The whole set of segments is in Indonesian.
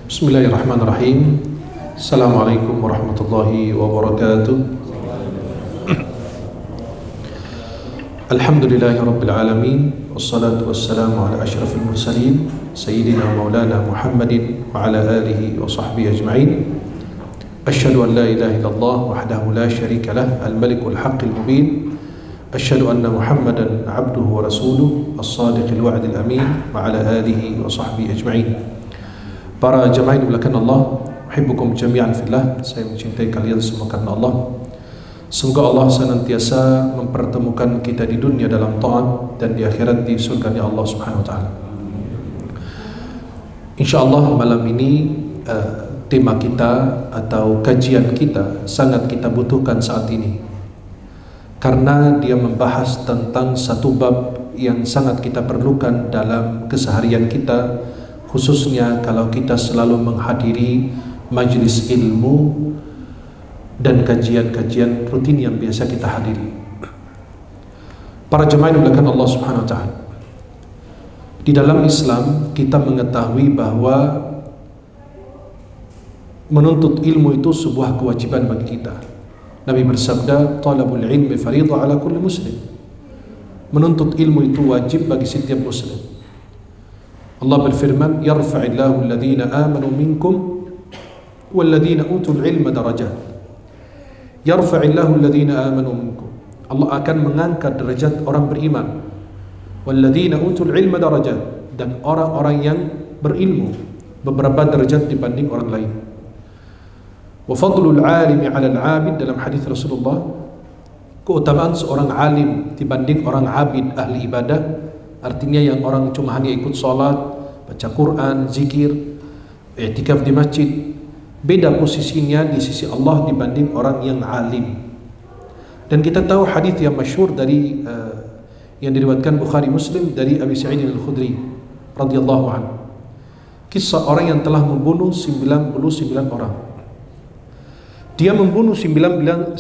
Bismillahirrahmanirrahim. Assalamualaikum warahmatullahi wabarakatuh. Alhamdulillahi rabbil alamin. Wassalatu wassalamu ala asyrafil mursalin Sayyidina maulana Muhammadin wa ala alihi wa sahbihi ajma'in. Asyhadu an la ilaha illallah wahdahu la syarika lah, al-malikul haqqil mubin. Asyhadu anna Muhammadan abduhu wa rasuluh, as-sadiqil wa'dil amin, wa ala alihi wa sahbihi ajma'in. Para jemaah yang dimuliakan Allah, uhibbukum jami'an fillah, saya mencintai kalian semua karena Allah. Semoga Allah senantiasa mempertemukan kita di dunia dalam taat dan di akhirat di surganya Allah Subhanahu wa taala. Insyaallah malam ini tema kita atau kajian kita sangat kita butuhkan saat ini, karena dia membahas tentang satu bab yang sangat kita perlukan dalam keseharian kita, khususnya kalau kita selalu menghadiri majlis ilmu dan kajian-kajian rutin yang biasa kita hadiri. Para jemaah yang dimuliakan Allah Subhanahu wa taala, di dalam Islam kita mengetahui bahwa menuntut ilmu itu sebuah kewajiban bagi kita. Nabi bersabda, "Talabul ilmi fardhu ala kulli muslim." Menuntut ilmu itu wajib bagi setiap muslim. Allah berfirman, "Yarfa'illahu alladhina amanu minkum walladhina utul ilma darajat." Yarfa'illahu alladhina amanu minkum. Allah akan mengangkat derajat orang beriman. Walladhina utul ilma darajat, dan orang-orang yang berilmu beberapa derajat dibanding orang lain. Wa fadlul 'alimi 'alal 'abid, dalam hadis Rasulullah, keutamaan seorang alim dibanding orang abid ahli ibadah. Artinya yang orang cuma hanya ikut sholat, baca Quran, zikir, i'tikaf di masjid, beda posisinya di sisi Allah dibanding orang yang alim. Dan kita tahu hadis yang masyhur dari yang diriwayatkan Bukhari Muslim dari Abi Sa'id Al-Khudri radhiyallahu anhu. Kisah orang yang telah membunuh 99 orang. Dia membunuh 99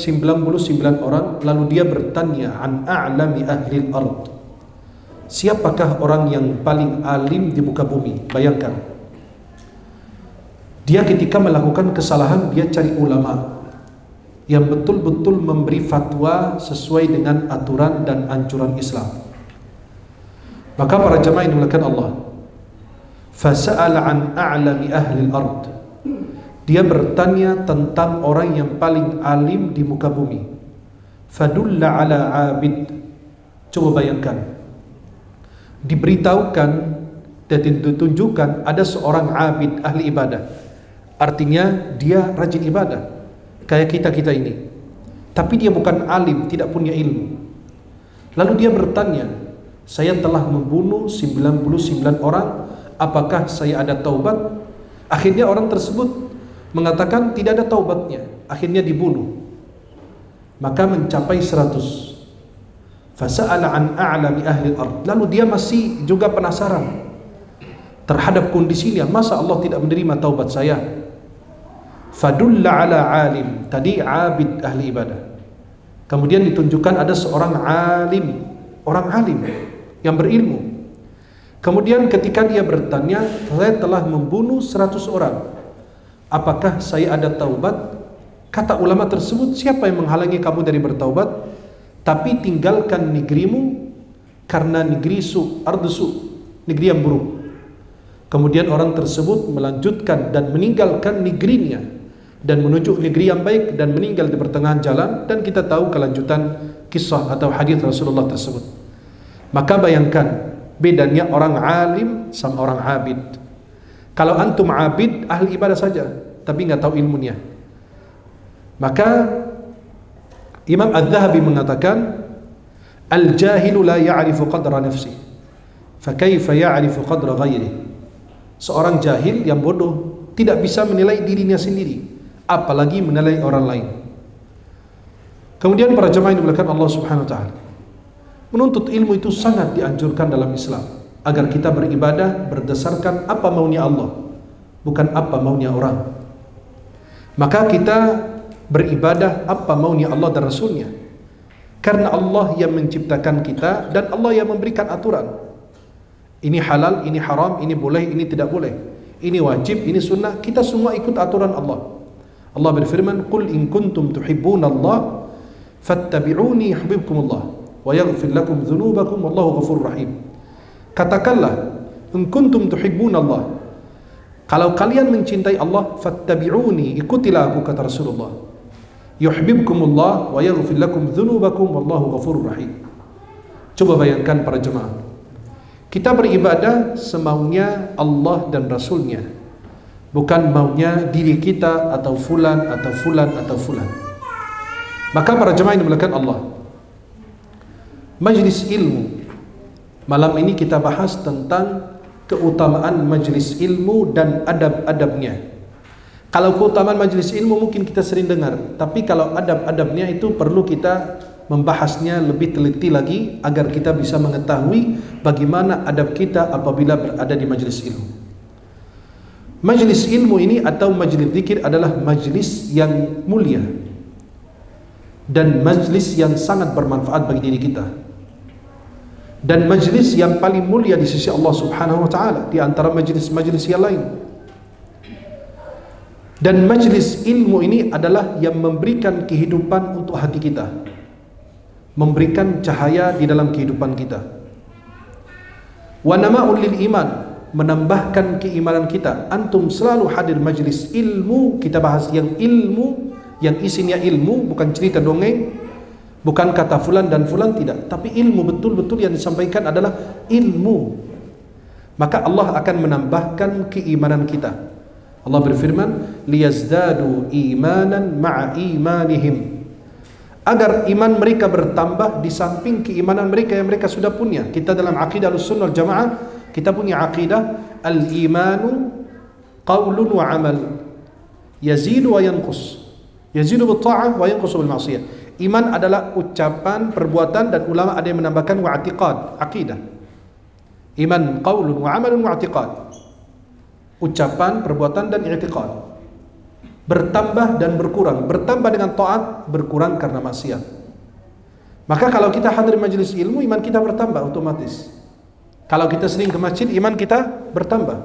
orang, lalu dia bertanya, "An a'lami ahli al-ard." Siapakah orang yang paling alim di muka bumi? Bayangkan, dia ketika melakukan kesalahan, dia cari ulama yang betul-betul memberi fatwa sesuai dengan aturan dan anjuran Islam. Maka para jemaah yang dimuliakan Allah, fasa'ala an a'lami ahli al-ard, dia bertanya tentang orang yang paling alim di muka bumi. Fadulla ala abid. Coba bayangkan, diberitahukan dan ditunjukkan ada seorang abid ahli ibadah, artinya dia rajin ibadah kayak kita ini, tapi dia bukan alim, tidak punya ilmu. Lalu dia bertanya, "Saya telah membunuh 99 orang, apakah saya ada taubat?" Akhirnya orang tersebut mengatakan tidak ada taubatnya, akhirnya dibunuh. Maka mencapai 100. Fasa'ala an a'lami ahli al-ard. Lalu dia masih juga penasaran terhadap kondisinya, masa Allah tidak menerima taubat saya? Fadulla ala alim, tadi abid ahli ibadah. Kemudian ditunjukkan ada seorang alim, orang alim yang berilmu. Kemudian ketika dia bertanya, "Saya telah membunuh 100 orang, apakah saya ada taubat?" Kata ulama tersebut, "Siapa yang menghalangi kamu dari bertaubat? Tapi tinggalkan negerimu, karena negeri negeri yang buruk." Kemudian orang tersebut melanjutkan dan meninggalkan negerinya dan menuju negeri yang baik dan meninggal di pertengahan jalan, dan kita tahu kelanjutan kisah atau hadis Rasulullah tersebut. Maka bayangkan bedanya orang alim sama orang abid. Kalau antum abid, ahli ibadah saja, tapi nggak tahu ilmunya, maka Imam Adz-Dzahabi mengatakan, "Al-jahilu la ya'rifu qadra nafsi, fa kaifa ya'rifu qadra ghairi." Seorang jahil yang bodoh tidak bisa menilai dirinya sendiri, apalagi menilai orang lain. Kemudian para jemaah yang dimuliakan Allah Subhanahu wa taala, menuntut ilmu itu sangat dianjurkan dalam Islam, agar kita beribadah berdasarkan apa maunya Allah, bukan apa maunya orang. Maka kita beribadah apa maunya Allah dan Rasulnya, karena Allah yang menciptakan kita dan Allah yang memberikan aturan. Ini halal, ini haram, ini boleh, ini tidak boleh. ini wajib, ini sunnah. Kita semua ikut aturan Allah. Allah berfirman, "Qul in kuntum tuhibbunallah fattabi'uni yuhibbukumullah wa yaghfir lakum dzunubakum wallahu ghafurur rahim." Katakanlah, in kuntum tuhibbunallah, kalau kalian mencintai Allah, fattabi'uni, ikutilah aku, kata Rasulullah. Yuhibbukumullah wa yaghfir lakum dzunubakum wallahu ghafurur rahim. Coba bayangkan para jemaah, kita beribadah semaunya Allah dan Rasulnya, bukan maunya diri kita atau fulan atau fulan atau fulan. Maka para jemaah yang dimuliakan Allah, majlis ilmu, malam ini kita bahas tentang keutamaan majlis ilmu dan adab-adabnya. Kalau keutamaan majlis ilmu mungkin kita sering dengar, tapi kalau adab-adabnya itu perlu kita membahasnya lebih teliti lagi agar kita bisa mengetahui bagaimana adab kita apabila berada di majlis ilmu. Majlis ilmu ini atau majlis zikir adalah majlis yang mulia dan majlis yang sangat bermanfaat bagi diri kita, dan majlis yang paling mulia di sisi Allah Subhanahu wa taala di antara majlis-majlis yang lain. Dan majlis ilmu ini adalah yang memberikan kehidupan untuk hati kita, memberikan cahaya di dalam kehidupan kita. Wa nama'ul lil iman, menambahkan keimanan kita. Antum selalu hadir majlis ilmu, kita bahas yang ilmu, yang isinya ilmu, bukan cerita dongeng, bukan kata fulan dan fulan, tidak, tapi ilmu betul-betul yang disampaikan adalah ilmu. Maka Allah akan menambahkan keimanan kita. Allah berfirman, liyazdadu imanan ma'a imanihim, agar iman mereka bertambah di samping keimanan mereka yang mereka sudah punya. Kita dalam akidah Ahlussunnah wal Jamaah, kita punya akidah al-imanu qaulun wa amal, yazidu wa yanqus, yazidu bil ta'ah wa yanqus bil ma'siyah. Iman adalah ucapan, perbuatan, dan ulama ada yang menambahkan wa i'tiqad, akidah. Iman qaulun wa amalun wa i'tiqad, ucapan, perbuatan, dan i'tiqad. Bertambah dan berkurang, bertambah dengan taat, berkurang karena maksiat. Maka kalau kita hadir majelis ilmu, iman kita bertambah otomatis. Kalau kita sering ke masjid, iman kita bertambah.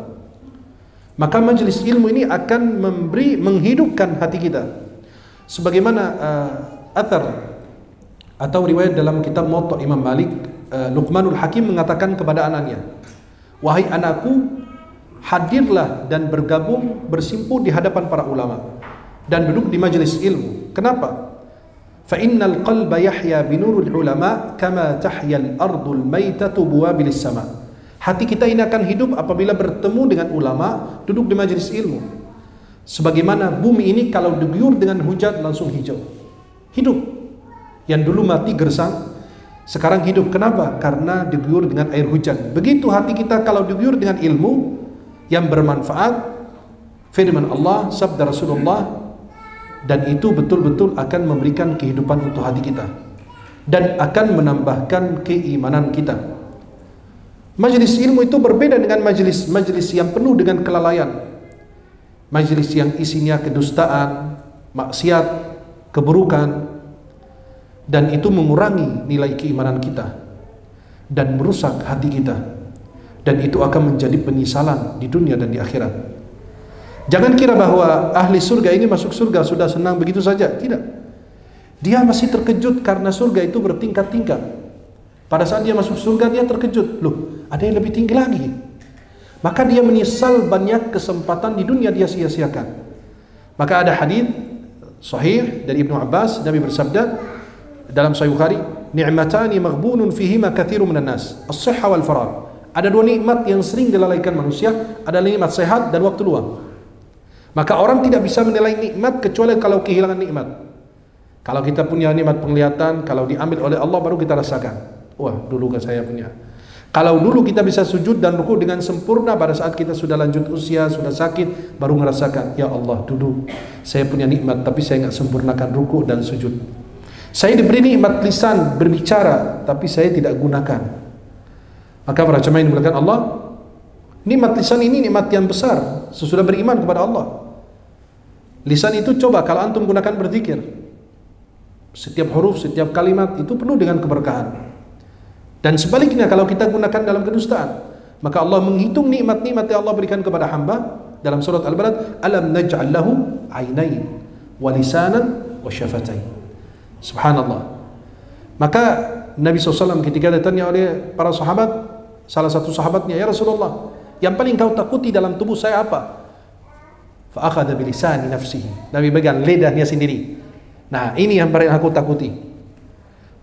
Maka majelis ilmu ini akan menghidupkan hati kita. Sebagaimana athar atau riwayat dalam kitab Muwatta Imam Malik, Luqmanul Hakim mengatakan kepada anaknya, "Wahai anakku, hadirlah dan bergabung, bersimpuh di hadapan para ulama dan duduk di majelis ilmu." Kenapa? Fa innal qalba yahya binurul ulama kama tahya al-ardul maitatu buwabilis sama. Hati kita ini akan hidup apabila bertemu dengan ulama, duduk di majelis ilmu. Sebagaimana bumi ini kalau diguyur dengan hujan langsung hijau, hidup. Yang dulu mati gersang, sekarang hidup. Kenapa? Karena diguyur dengan air hujan. Begitu hati kita kalau diguyur dengan ilmu yang bermanfaat, firman Allah, sabda Rasulullah, dan itu betul-betul akan memberikan kehidupan untuk hati kita dan akan menambahkan keimanan kita. Majelis ilmu itu berbeda dengan majelis yang penuh dengan kelalaian, majelis yang isinya kedustaan, maksiat, keburukan, dan itu mengurangi nilai keimanan kita dan merusak hati kita, dan itu akan menjadi penyesalan di dunia dan di akhirat. Jangan kira bahwa ahli surga ini masuk surga sudah senang begitu saja. Tidak. Dia masih terkejut karena surga itu bertingkat-tingkat. Pada saat dia masuk surga dia terkejut. Loh, ada yang lebih tinggi lagi. Maka dia menyesal banyak kesempatan di dunia dia sia-siakan. Maka ada hadis sahih dari Ibnu Abbas, Nabi bersabda dalam Sahih Bukhari, "Ni'matani maghbunun fihima katsirun minan nas, as-sihha wal faragh." Ada dua nikmat yang sering dilalaikan manusia, ada nikmat sehat dan waktu luang. Maka orang tidak bisa menilai nikmat kecuali kalau kehilangan nikmat. Kalau kita punya nikmat penglihatan, kalau diambil oleh Allah baru kita rasakan. Wah, dulu kan saya punya. Kalau dulu kita bisa sujud dan ruku dengan sempurna, pada saat kita sudah lanjut usia, sudah sakit, baru merasakan, ya Allah, dulu saya punya nikmat tapi saya nggak sempurnakan ruku dan sujud. Saya diberi nikmat lisan berbicara tapi saya tidak gunakan. Maka para jemaah yang dimuliakan Allah, nikmat lisan ini nikmat yang besar sesudah beriman kepada Allah. Lisan itu coba kalau antum gunakan berzikir, setiap huruf, setiap kalimat itu penuh dengan keberkahan. Dan sebaliknya kalau kita gunakan dalam kedustaan, Maka Allah menghitung nikmat-nikmat yang Allah berikan kepada hamba dalam surat Al-Balad, alam naj'al lahu ainain wa lisanan wa syafatain. Subhanallah. Maka Nabi SAW ketika ditanya oleh para sahabat, salah satu sahabatnya, ya Rasulullah, yang paling kau takuti dalam tubuh saya apa? Fa akhadha bi lisani nafsihi. Nabi pegang lidahnya sendiri. Nah, ini yang paling aku takuti.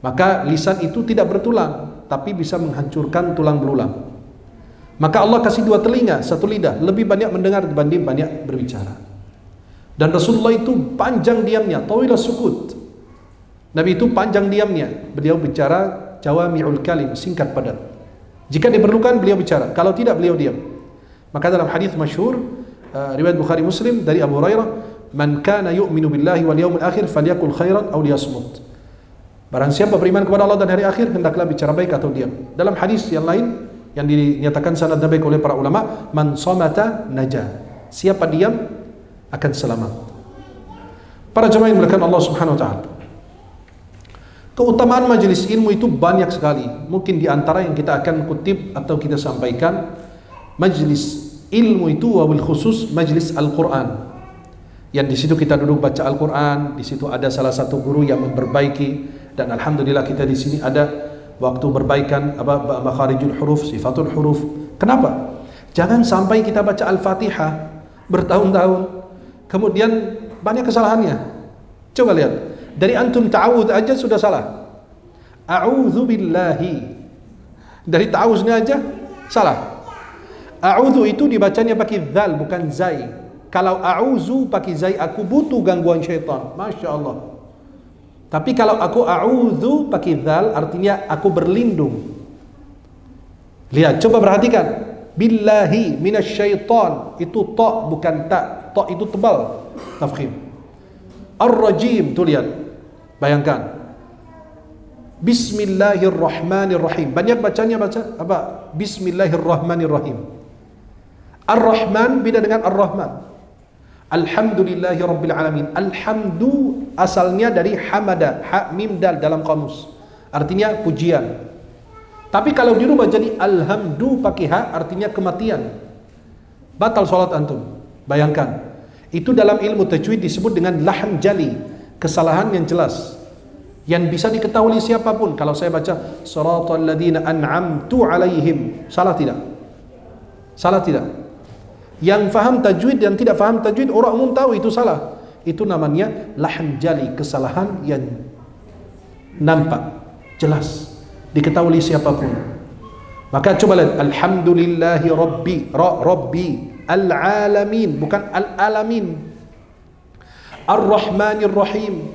Maka lisan itu tidak bertulang, tapi bisa menghancurkan tulang belulang. Maka Allah kasih dua telinga, satu lidah, lebih banyak mendengar dibanding banyak berbicara. Dan Rasulullah itu panjang diamnya, tawilah sukut. Nabi itu panjang diamnya, beliau bicara jawami'ul kalim, singkat padat. Jika diperlukan beliau bicara, kalau tidak beliau diam. Maka dalam hadis masyhur riwayat Bukhari Muslim dari Abu Hurairah, man kana yu'minu billahi wal yawmil akhir falyakul khairan aw liyasmut. Barang siapa beriman kepada Allah dan hari akhir, hendaklah bicara baik atau diam. Dalam hadis yang lain yang dinyatakan sanadnya baik oleh para ulama, man samata naja. Siapa diam akan selamat. Para jemaah yang dimuliakan Allah Subhanahu wa taala. Keutamaan majelis ilmu itu banyak sekali. Mungkin di antara yang kita akan kutip atau kita sampaikan, majelis ilmu itu wabil khusus majelis Al-Quran. Yang di situ kita duduk baca Al-Quran, di situ ada salah satu guru yang memperbaiki, dan alhamdulillah kita di sini ada waktu berbaikan makharijul huruf, sifatul huruf. Kenapa? Jangan sampai kita baca Al-Fatihah bertahun-tahun, kemudian banyak kesalahannya. Coba lihat. Dari antum ta'awudz aja sudah salah. A'udzu billahi. Dari ta'awudznya aja salah. A'udzu itu dibacanya pakai dzal bukan zai. Kalau a'udzu pakai zai, aku butuh gangguan syaitan. Masya Allah. Tapi kalau aku a'udzu pakai dzal, artinya aku berlindung. Lihat, coba perhatikan. Billahi minasyaitan, itu ta bukan ta. Ta itu tebal. Tafkhim. Ar-Rajim, tuh lihat. Bayangkan. Bismillahirrahmanirrahim. Banyak bacanya baca apa? Bismillahirrahmanirrahim. Ar-Rahman beda dengan Ar-Rahman. Alhamdulillahirabbil alamin. Alhamdu asalnya dari hamada, ha mim dal dalam kamus. Artinya pujian. Tapi kalau dirubah jadi alhamdu pakai ha, artinya kematian. Batal salat antum. Bayangkan. Itu dalam ilmu tajwid disebut dengan lahan jali, kesalahan yang jelas, yang bisa diketahui siapapun. Kalau saya baca siratal ladzina an'amtu alaihim, salah tidak? Salah tidak? Yang faham tajwid dan tidak faham tajwid, orang umum tahu itu salah. Itu namanya lahan jali, kesalahan yang nampak, jelas, diketahui siapapun. Maka coba lihat, alhamdulillahi rabbi, rabbi al-alamin, bukan al-alamin. Ar-Rahmanir Rahim,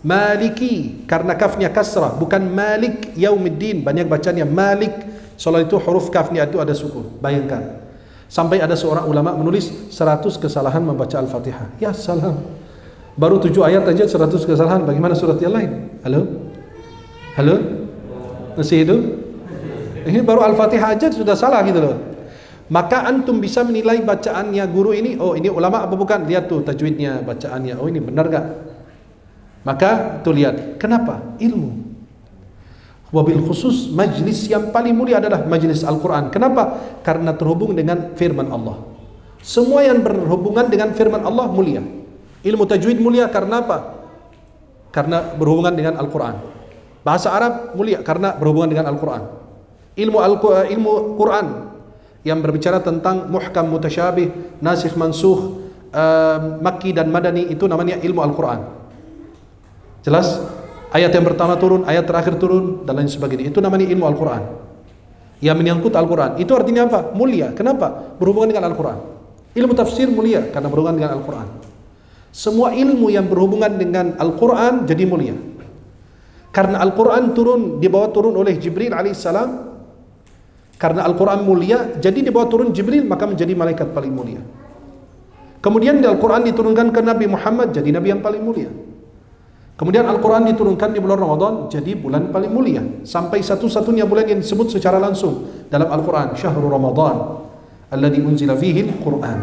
Maliki, karena kafnya kasrah, bukan Malik Yaumiddin. Banyak bacanya Malik, soalnya itu huruf kafnya itu ada sukun. Bayangkan, sampai ada seorang ulama menulis 100 kesalahan membaca Al-Fatihah. Ya salam, baru 7 ayat aja 100 kesalahan, bagaimana surat yang lain? Halo? Halo? Masih hidup? Ini baru Al-Fatihah aja sudah salah gitu loh. Maka antum bisa menilai bacaannya guru ini, oh ini ulama apa bukan? Lihat tuh tajwidnya, bacaannya, oh ini benar gak? Maka tuh lihat, kenapa? Ilmu. Wabil khusus majlis yang paling mulia adalah majlis Al-Quran. Kenapa? Karena terhubung dengan firman Allah. Semua yang berhubungan dengan firman Allah mulia. Ilmu tajwid mulia karena apa? Karena berhubungan dengan Al-Quran. Bahasa Arab mulia karena berhubungan dengan Al-Quran. Ilmu Quran yang berbicara tentang muhkam, mutasyabih, nasikh, mansukh, Makki dan Madani, itu namanya ilmu Al-Quran. Jelas? Ayat yang pertama turun, ayat terakhir turun, dan lain sebagainya. Itu namanya ilmu Al-Quran yang menyangkut Al-Quran. Itu artinya apa? Mulia. Kenapa? Berhubungan dengan Al-Quran. Ilmu tafsir mulia karena berhubungan dengan Al-Quran. Semua ilmu yang berhubungan dengan Al-Quran jadi mulia. Karena Al-Quran dibawa turun oleh Jibril alaihissalam. Karena Al-Quran mulia, jadi dibawa turun Jibril, maka menjadi malaikat paling mulia. Kemudian Al-Quran diturunkan ke Nabi Muhammad, jadi Nabi yang paling mulia. Kemudian Al-Quran diturunkan di bulan Ramadan, jadi bulan paling mulia. Sampai satu-satunya bulan yang disebut secara langsung dalam Al-Quran, Syahrul Ramadan alladzi unzila fihi Al-Quran.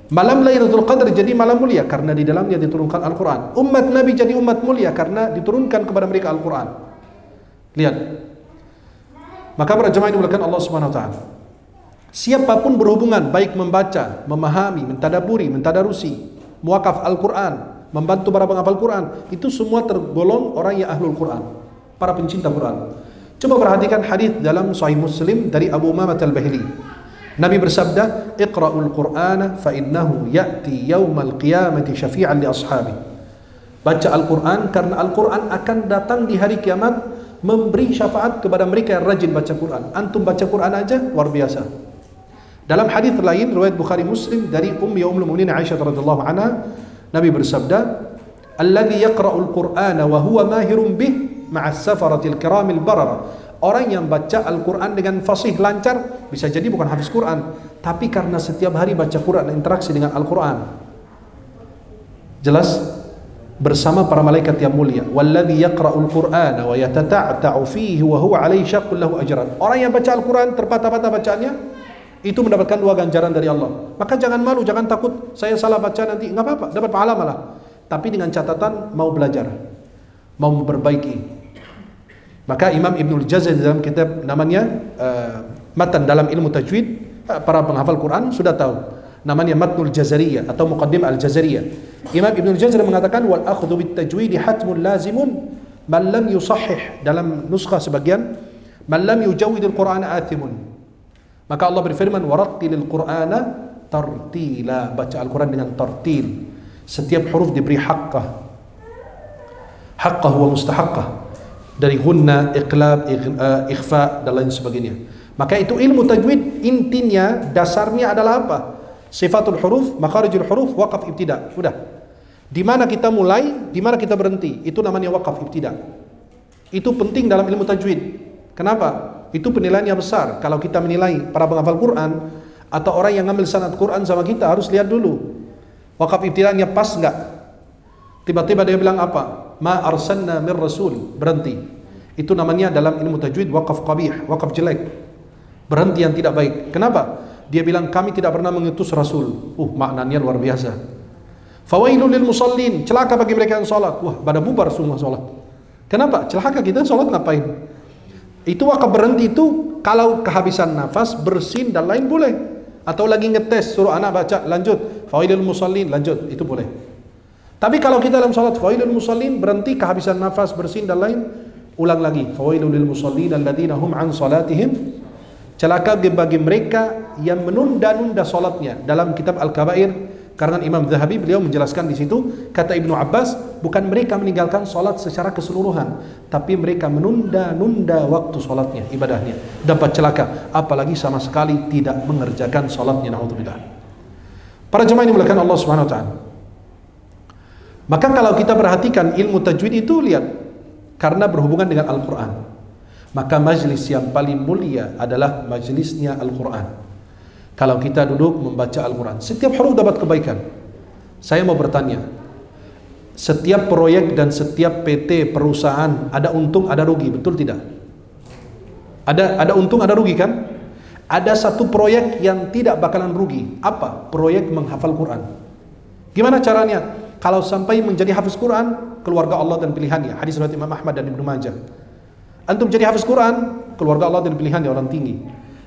Malam Lailatul Qadar jadi malam mulia karena di dalamnya diturunkan Al-Quran. Umat Nabi jadi umat mulia karena diturunkan kepada mereka Al-Quran. Lihat, Maka para jemaah yang dimuliakan Allah Subhanahu wa taala, siapapun berhubungan baik membaca, memahami, mentadaburi, mentadarusi, muwakaf Al-Qur'an, membantu para penghafal Quran, itu semua tergolong orang yang ahlul Quran, para pencinta Quran. Coba perhatikan hadis dalam Sahih Muslim dari Abu Umamah Al-Bahili. Nabi bersabda, "Iqra'ul Qur'ana fa innahu ya'ti yaumal qiyamati syafi'an li ashabi." Baca Al-Quran karena Al-Quran akan datang di hari kiamat memberi syafaat kepada mereka yang rajin baca Quran. Antum baca Quran aja luar biasa. Dalam hadis lain riwayat Bukhari Muslim dari Ummul Mukminin Aisyah radhiyallahu anha, Nabi bersabda, "Alladzi yaqra'ul Qur'ana wa huwa mahirun bih ma'as safaratil kiramil barara." Orang yang baca Al-Quran dengan fasih lancar, bisa jadi bukan hafiz Quran, tapi karena setiap hari baca Quran dan interaksi dengan Al-Quran. Jelas? Bersama para malaikat yang mulia. Walladzi yaqra'ul Qur'ana wa yatata'ta'u fihi wa huwa 'alaihi syaqqun lahu ajran. Orang yang baca Al-Quran terpatah-patah bacaannya, itu mendapatkan 2 ganjaran dari Allah. Maka jangan malu, jangan takut saya salah baca nanti, enggak apa-apa, dapat pahala malah. Tapi dengan catatan mau belajar, mau memperbaiki. Maka Imam Ibnul Jazari dalam kitab namanya Matan dalam ilmu tajwid, para penghafal Quran sudah tahu. Namanya Matnul Jazariyah atau Muqaddimah Al-Jazariyah. Imam Ibnul Jazari mengatakan wal akhdhu bit tajwid hatmun lazimun man lam yusahhih, dalam nuskah sebagian man lam yujawwidil Qur'ana athimun. Maka Allah berfirman warattilil Qur'ana tartila, baca Al-Quran dengan tartil. Setiap huruf diberi haqqah. Haqqah wa mustahaqqah. Dari gunna, iqlab, ikhfa dan lain sebagainya. Maka itu ilmu tajwid intinya, dasarnya adalah apa? Sifatul huruf, makharijul huruf, waqaf ibtida. Udah. Di mana kita mulai, di mana kita berhenti, itu namanya waqaf ibtida. Itu penting dalam ilmu tajwid. Kenapa? Itu penilaiannya besar. Kalau kita menilai para penghafal Quran atau orang yang ngambil sanad Quran sama kita, harus lihat dulu waqaf ibtidanya pas enggak. Tiba-tiba dia bilang apa? Ma arsalna mir rasul, berhenti. Itu namanya dalam ilmu tajwid waqaf qabih, waqaf jelek. Berhenti yang tidak baik. Kenapa? Dia bilang kami tidak pernah mengutus rasul. Maknanya luar biasa. Fawailul lil musallin, celaka bagi mereka yang salat. Wah, pada bubar semua salat. Kenapa? Celaka kita salat ngapain? Itu waqaf berhenti itu kalau kehabisan nafas, bersin dan lain boleh. Atau lagi ngetes, suruh anak baca, lanjut. Fawailul musallin, lanjut, itu boleh. Tapi kalau kita dalam salat fawailul musallin, berhenti kehabisan nafas, bersin dan lain, ulang lagi. Fawailul lil musallin alladzina hum an salatihim, celaka bagi mereka yang menunda-nunda salatnya. Dalam kitab Al-Kabair karangan Imam Zahabi, beliau menjelaskan di situ, kata Ibnu Abbas, bukan mereka meninggalkan salat secara keseluruhan, tapi mereka menunda-nunda waktu salatnya, ibadahnya, dapat celaka, apalagi sama sekali tidak mengerjakan salatnya. Naudzubillah. Para jemaah yang dimuliakan Allah Subhanahu wa taala. Maka kalau kita perhatikan ilmu tajwid itu, lihat, karena berhubungan dengan Al-Quran, maka majlis yang paling mulia adalah majlisnya Al-Quran. Kalau kita duduk membaca Al-Quran, setiap huruf dapat kebaikan. Saya mau bertanya, setiap proyek dan setiap PT perusahaan ada untung ada rugi, betul tidak? Ada untung ada rugi kan? Ada satu proyek yang tidak bakalan rugi. Apa? Proyek menghafal Quran. Gimana caranya? Kalau sampai menjadi hafiz Quran, keluarga Allah dan pilihannya. Hadis riwayat Imam Ahmad dan Ibnu Majah. Antum jadi hafiz Quran, keluarga Allah dan pilihannya, orang tinggi.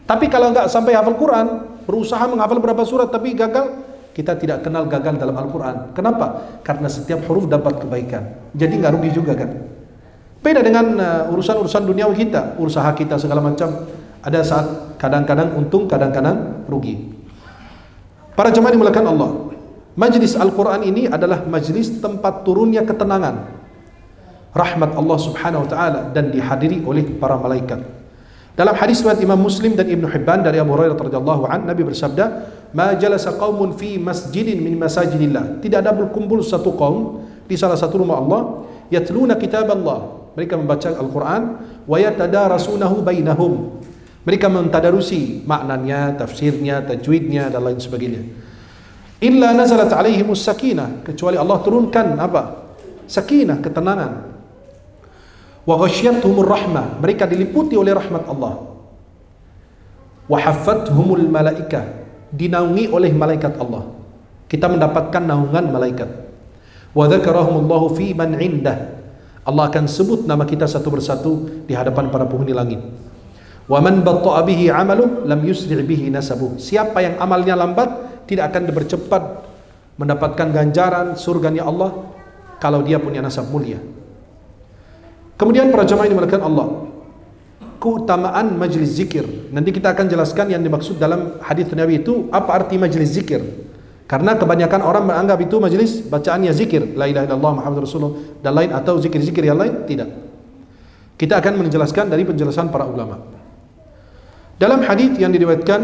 Tapi kalau enggak sampai hafal Quran, berusaha menghafal berapa surat tapi gagal, kita tidak kenal gagal dalam Al-Quran. Kenapa? Karena setiap huruf dapat kebaikan. Jadi enggak rugi juga kan? Beda dengan urusan-urusan duniawi kita, usaha kita segala macam. Ada saat kadang-kadang untung, kadang-kadang rugi. Para jemaah dimuliakan Allah, majlis Al-Quran ini adalah majlis tempat turunnya ketenangan, rahmat Allah Subhanahu wa taala, dan dihadiri oleh para malaikat. Dalam hadis riwayat Imam Muslim dan Ibnu Hibban dari Abu Hurairah radhiyallahu anhu, Nabi bersabda, "Ma jalasa qaumun fi masjidin min masajidillah." Tidak ada berkumpul satu kaum di salah satu rumah Allah, yatluna kitab Allah, mereka membaca Al-Quran, wa yatadarasunahu bainahum, mereka mentadarusi maknanya, tafsirnya, tajwidnya dan lain sebagainya. Illa nazalat alaihimus sakinah, kecuali Allah turunkan apa? Sakinah, ketenangan. Wa ghasyiyatuhumur rahmah, mereka diliputi oleh rahmat Allah. Wa haffathumul malaikah, dinaungi oleh malaikat Allah. Kita mendapatkan naungan malaikat. Wa dzakarahumullahu fi man indah, Allah akan sebut nama kita satu persatu di hadapan para penghuni langit. Wa man batta'a bihi 'amaluhu lam yusri' bihi nasabuh. Siapa yang amalnya lambat tidak akan bercepat mendapatkan ganjaran surganya Allah kalau dia punya nasab mulia. Kemudian para jemaah yang dimuliakan Allah, keutamaan majlis zikir. Nanti kita akan jelaskan yang dimaksud dalam hadis Nabi itu apa arti majlis zikir. Karena kebanyakan orang menganggap itu majlis bacaannya zikir, la ilaha illallah Muhammadur Rasulullah dan lain, atau zikir-zikir yang lain, tidak. Kita akan menjelaskan dari penjelasan para ulama. Dalam hadis yang diriwayatkan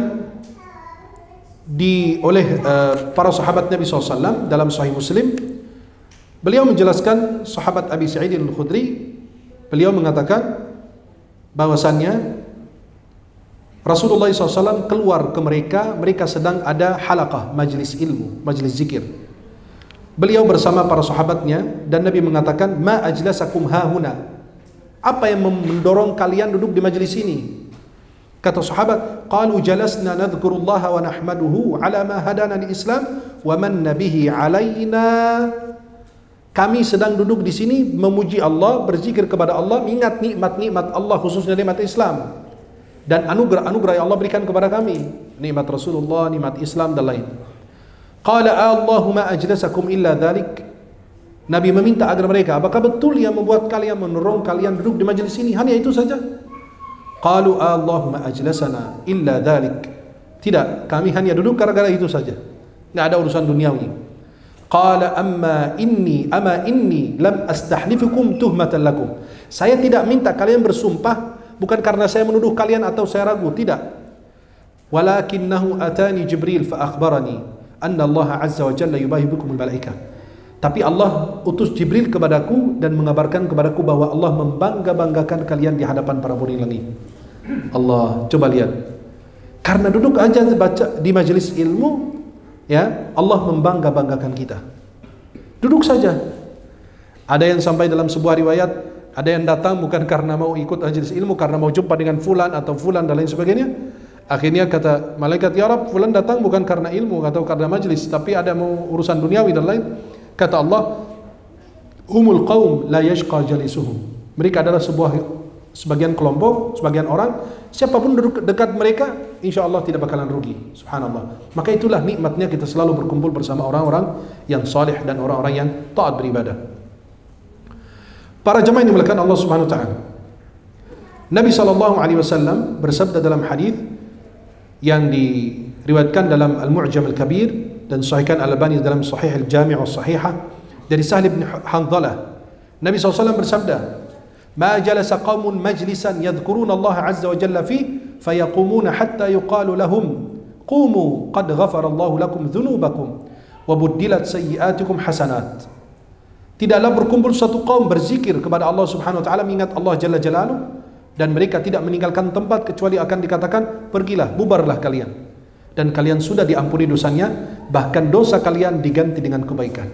oleh para sahabat Nabi SAW dalam Sahih Muslim, beliau menjelaskan sahabat Abi Sa'id Al-Khudri, beliau mengatakan bahwasannya Rasulullah SAW keluar ke mereka sedang ada halaqah, majlis ilmu, majlis zikir. Beliau bersama para sahabatnya dan Nabi mengatakan, ma ajlasakum hahuna, apa yang mendorong kalian duduk di majlis ini? Kata sahabat, qalu jalasna nadhkurullaha wa nahmaduhu ala ma hadana al-Islam wa manna bihi alaina. Kami sedang duduk di sini memuji Allah, berzikir kepada Allah, mengingat nikmat-nikmat Allah, khususnya nikmat Islam dan anugerah-anugerah yang Allah berikan kepada kami, nikmat Rasulullah, nikmat Islam dan lain. Qala Allahumma ajlasakum illa dhalik. Nabi meminta agar mereka, apakah betul yang membuat kalian, mendorong kalian duduk di majlis ini hanya itu saja? Qalu Allahumma ajlasana illa dhalik. Tidak, kami hanya duduk gara-gara itu saja, tidak ada urusan duniawi. Qala ama inni lam astahlifukum tuhmatan lakum. Saya tidak minta kalian bersumpah bukan karena saya menuduh kalian atau saya ragu, tidak. Walakinnahu atani Jibril fa akhbarani anna Allah azza wa jalla yubahi bikumul malaikah. Tapi Allah utus Jibril kepadaku dan mengabarkan kepadaku bahwa Allah membangga-banggakan kalian di hadapan para murid langit. Allah, coba lihat. Karena duduk aja baca di majelis ilmu, ya, Allah membangga-banggakan kita. Duduk saja. Ada yang sampai dalam sebuah riwayat, ada yang datang bukan karena mau ikut majelis ilmu, karena mau jumpa dengan fulan atau fulan dan lain sebagainya. Akhirnya kata malaikat, ya Rabb, fulan datang bukan karena ilmu atau karena majelis, tapi ada mau urusan duniawi dan lain. Kata Allah, humul qaum la yashqa jalisuhum. Mereka adalah sebagian kelompok, sebagian orang, siapapun duduk dekat mereka, insya Allah tidak bakalan rugi. Subhanallah. Maka itulah nikmatnya kita selalu berkumpul bersama orang-orang yang saleh dan orang-orang yang taat beribadah. Para jemaah yang dimuliakan Allah Subhanahu wa taala. Nabi SAW bersabda dalam hadis yang diriwayatkan dalam Al-Mu'jam Al-Kabir dan sahihkan Al-Albani dalam Sahih Al-Jami' As-Sahihah dari Sahal bin Hanzalah. Nabi SAW bersabda, "Ma jalasa qaumun majlisan yadhkuruna Allah azza wa jalla fi fayaqumuna hatta yuqalu lahum qumu qad ghafara Allah lakum dhunubakum wa buddilat sayyi'atikum hasanat." Tidaklah berkumpul satu kaum berzikir kepada Allah Subhanahu wa taala, mengingat Allah Jalla Jalaluhu, dan mereka tidak meninggalkan tempat kecuali akan dikatakan, pergilah, bubarlah kalian, dan kalian sudah diampuni dosanya, bahkan dosa kalian diganti dengan kebaikan.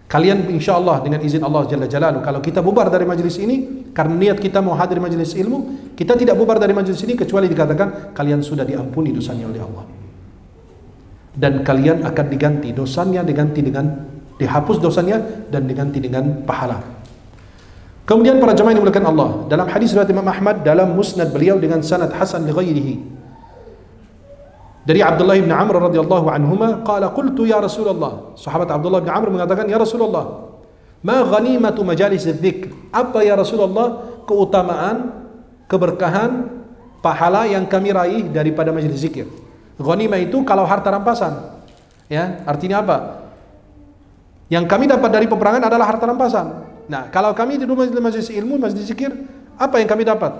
Kalian insyaAllah dengan izin Allah Jalla Jalaluhu, kalau kita bubar dari majlis ini karena niat kita mau hadir majlis ilmu, kita tidak bubar dari majlis ini kecuali dikatakan kalian sudah diampuni dosanya oleh Allah, dan kalian akan diganti dosanya, dihapus dosanya dan diganti dengan pahala. Kemudian para jemaah yang dimuliakan Allah, dalam hadis riwayat Imam Ahmad dalam musnad beliau dengan sanad hasan li ghairihi, dari Abdullah bin Amr radhiyallahu anhuma qala qultu ya Rasulullah, sahabat Abdullah bin Amr mengatakan, ya Rasulullah, ma ghanimatu majalis dzikr, apa ya Rasulullah keutamaan, keberkahan, pahala yang kami raih daripada majelis zikir. Ghanimah itu kalau harta rampasan, ya, artinya apa? Yang kami dapat dari peperangan adalah harta rampasan. Nah, kalau kami di majelis ilmu, majelis zikir, apa yang kami dapat?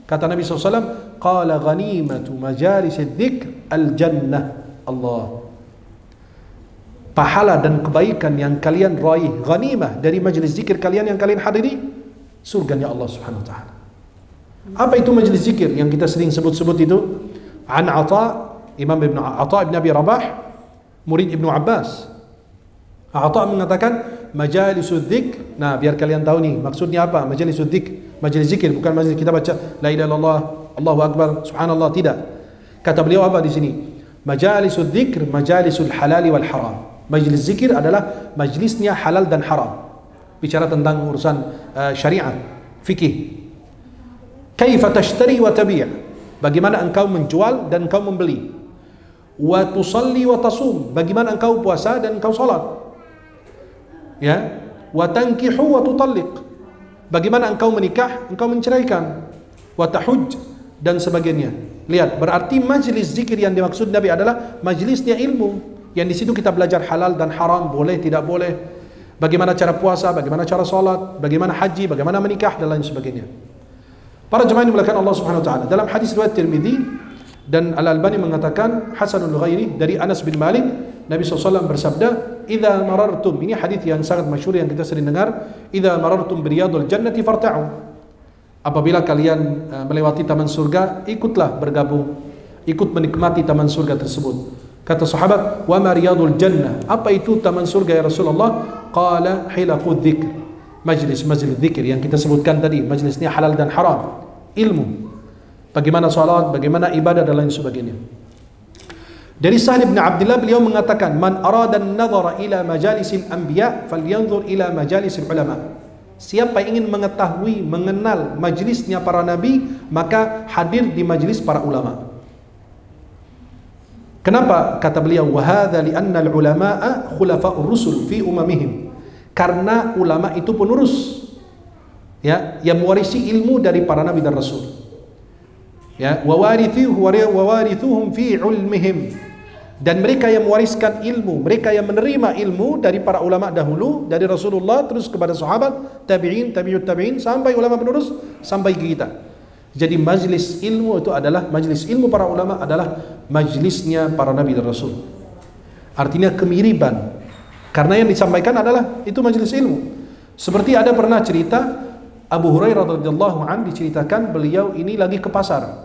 Kata Nabi SAW, qala ghanimatu majalis dzikr al-jannah. Allah, pahala dan kebaikan yang kalian raih, ghanimah dari majelis zikir kalian yang kalian hadiri, surganya Allah Subhanahu wa taala. Apa itu majelis zikir yang kita sering sebut-sebut itu? An Imam Ibn Abi Rabah, murid Ibnu Abbas. Ata mengatakan majalisudz dzikr. Nah, biar kalian tahu nih maksudnya apa majalisudz dzikr. Majelis zikir bukan majelis kita baca la ilaha illallah, Allahu akbar, subhanallah, tidak. Kata beliau apa di sini? Majalisudz dzikr majalisul halal wal haram. Majelis zikir adalah majelisnya halal dan haram. Bicara tentang urusan syariat, fikih. Kaifa tashtari wa tabi', bagaimana engkau menjual dan engkau membeli. Wa tusalli wa tasum, bagaimana engkau puasa dan engkau salat. Ya, wa tankihu wa tutalliq, bagaimana engkau menikah, engkau menceraikan. Wa tahujj, dan sebagainya. Lihat, berarti majlis zikir yang dimaksud Nabi adalah majlisnya ilmu, yang di situ kita belajar halal dan haram, boleh tidak boleh, bagaimana cara puasa, bagaimana cara salat, bagaimana haji, bagaimana menikah, dan lain sebagainya. Para jemaah yang dimuliakan Allah Subhanahu wa taala, dalam hadis riwayat Tirmidzi dan Al-Albani mengatakan hasanul ghairi dari Anas bin Malik, Nabi SAW bersabda, "Idza marartum," ini hadis yang sangat masyhur yang kita sering dengar, "Idza marartum bi riyadil jannati farta'u." Apabila kalian melewati taman surga, ikutlah bergabung, ikut menikmati taman surga tersebut. Kata sahabat, "Wa ma riyadul jannah?" Apa itu taman surga ya Rasulullah? Qala hilaqudz dzikr. Majlis-majlis zikir yang kita sebutkan tadi, majlisnya halal dan haram, ilmu. Bagaimana salat, bagaimana ibadah dan lain sebagainya. Dari Sahal bin Abdullah, beliau mengatakan, "Man arada an-nadhara ila majalisil anbiya falyanzur ila majalisil ulama." Siapa yang ingin mengetahui, mengenal majlisnya para nabi, maka hadir di majlis para ulama. Kenapa? Kata beliau, "Wa hadza li'anna al-ulama'a khulafa'ur rusul fi umamihim." Karena ulama itu penerus, ya, yang mewarisi ilmu dari para nabi dan rasul. Ya, wa warithuhum fi ilmihim. Dan mereka yang mewariskan ilmu, mereka yang menerima ilmu dari para ulama dahulu, dari Rasulullah terus kepada sahabat, tabi'in, tabi'ut tabi'in, sampai ulama penerus sampai ke kita. Jadi majlis ilmu itu adalah, majlis ilmu para ulama adalah majlisnya para nabi dan rasul. Artinya kemiriban, karena yang disampaikan adalah itu majlis ilmu. Seperti ada pernah cerita Abu Hurairah radhiyallahu anhu, diceritakan beliau ini lagi ke pasar.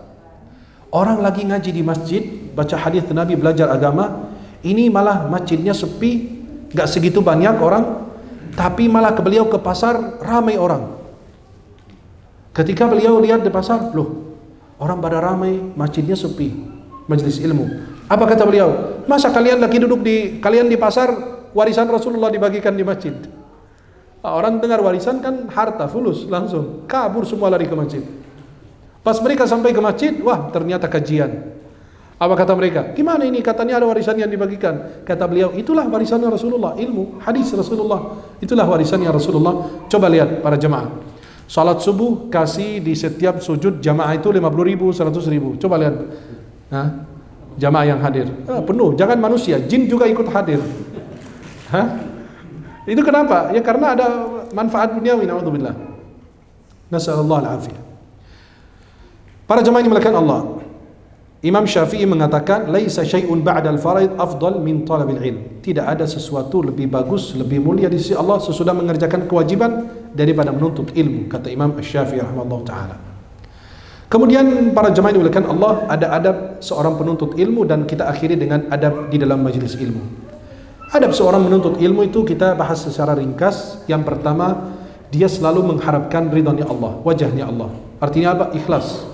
Orang lagi ngaji di masjid, baca hadis Nabi, belajar agama. Ini malah masjidnya sepi, gak segitu banyak orang, tapi malah beliau ke pasar ramai orang. Ketika beliau lihat di pasar, loh, orang pada ramai, masjidnya sepi, majlis ilmu. Apa kata beliau? Masa kalian lagi duduk kalian di pasar, warisan Rasulullah dibagikan di masjid? Orang dengar warisan kan harta, fulus, langsung kabur semua lari ke masjid. Pas mereka sampai ke masjid, wah ternyata kajian. Apa kata mereka? Gimana ini? Katanya ada warisan yang dibagikan. Kata beliau, itulah warisannya Rasulullah, ilmu, hadis Rasulullah. Itulah warisannya Rasulullah. Coba lihat para jemaah. Salat subuh kasih di setiap sujud jamaah itu 50.000, 100.000. Coba lihat, jamaah yang hadir penuh. Jangan manusia, jin juga ikut hadir. Itu kenapa? Ya karena ada manfaat duniawi. Naudzubillah. Nasallallahu al-afiyah. Para jamaah yang dimuliakan Allah, Imam Syafi'i mengatakan, "Laisa syai'un ba'dal faraid afdal min talabil ilm." Tidak ada sesuatu lebih bagus, lebih mulia di sisi Allah sesudah mengerjakan kewajiban daripada menuntut ilmu, kata Imam Syafi'i rahimahullah taala. Kemudian para jemaah yang dimuliakan Allah, ada adab seorang penuntut ilmu, dan kita akhiri dengan adab di dalam majelis ilmu. Adab seorang menuntut ilmu itu kita bahas secara ringkas. Yang pertama, dia selalu mengharapkan ridhanya Allah, wajahnya Allah. Artinya apa? Ikhlas.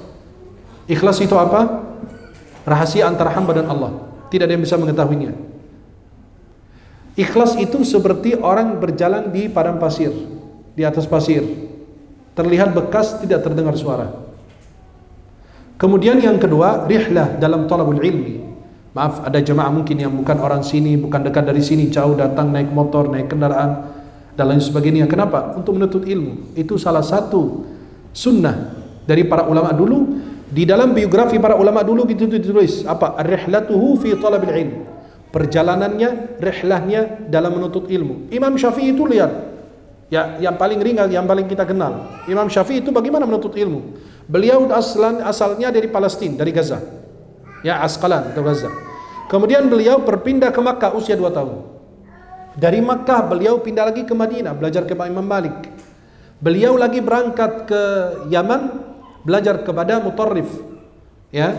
Ikhlas itu apa? Rahasia antara hamba dan Allah, tidak ada yang bisa mengetahuinya. Ikhlas itu seperti orang berjalan di padang pasir, di atas pasir, terlihat bekas, tidak terdengar suara. Kemudian yang kedua, rihlah dalam talabul ilmi. Maaf, ada jemaah mungkin yang bukan orang sini, bukan dekat dari sini, jauh datang naik motor, naik kendaraan dan lain sebagainya. Kenapa? Untuk menuntut ilmu. Itu salah satu sunnah dari para ulama dulu. Di dalam biografi para ulama dulu gitu ditulis apa? Ar-rihlatuhu fi talabil ilm. Perjalanannya, rihlahnya dalam menuntut ilmu. Imam Syafi'i itu lihat, ya, yang paling ringan, yang paling kita kenal. Imam Syafi'i itu bagaimana menuntut ilmu? Beliau asalnya dari Palestina, dari Gaza. Ya, Asqalan atau Gaza. Kemudian beliau berpindah ke Makkah usia 2 tahun. Dari Makkah beliau pindah lagi ke Madinah, belajar ke Imam Malik. Beliau lagi berangkat ke Yaman, belajar kepada Mutarrif, ya.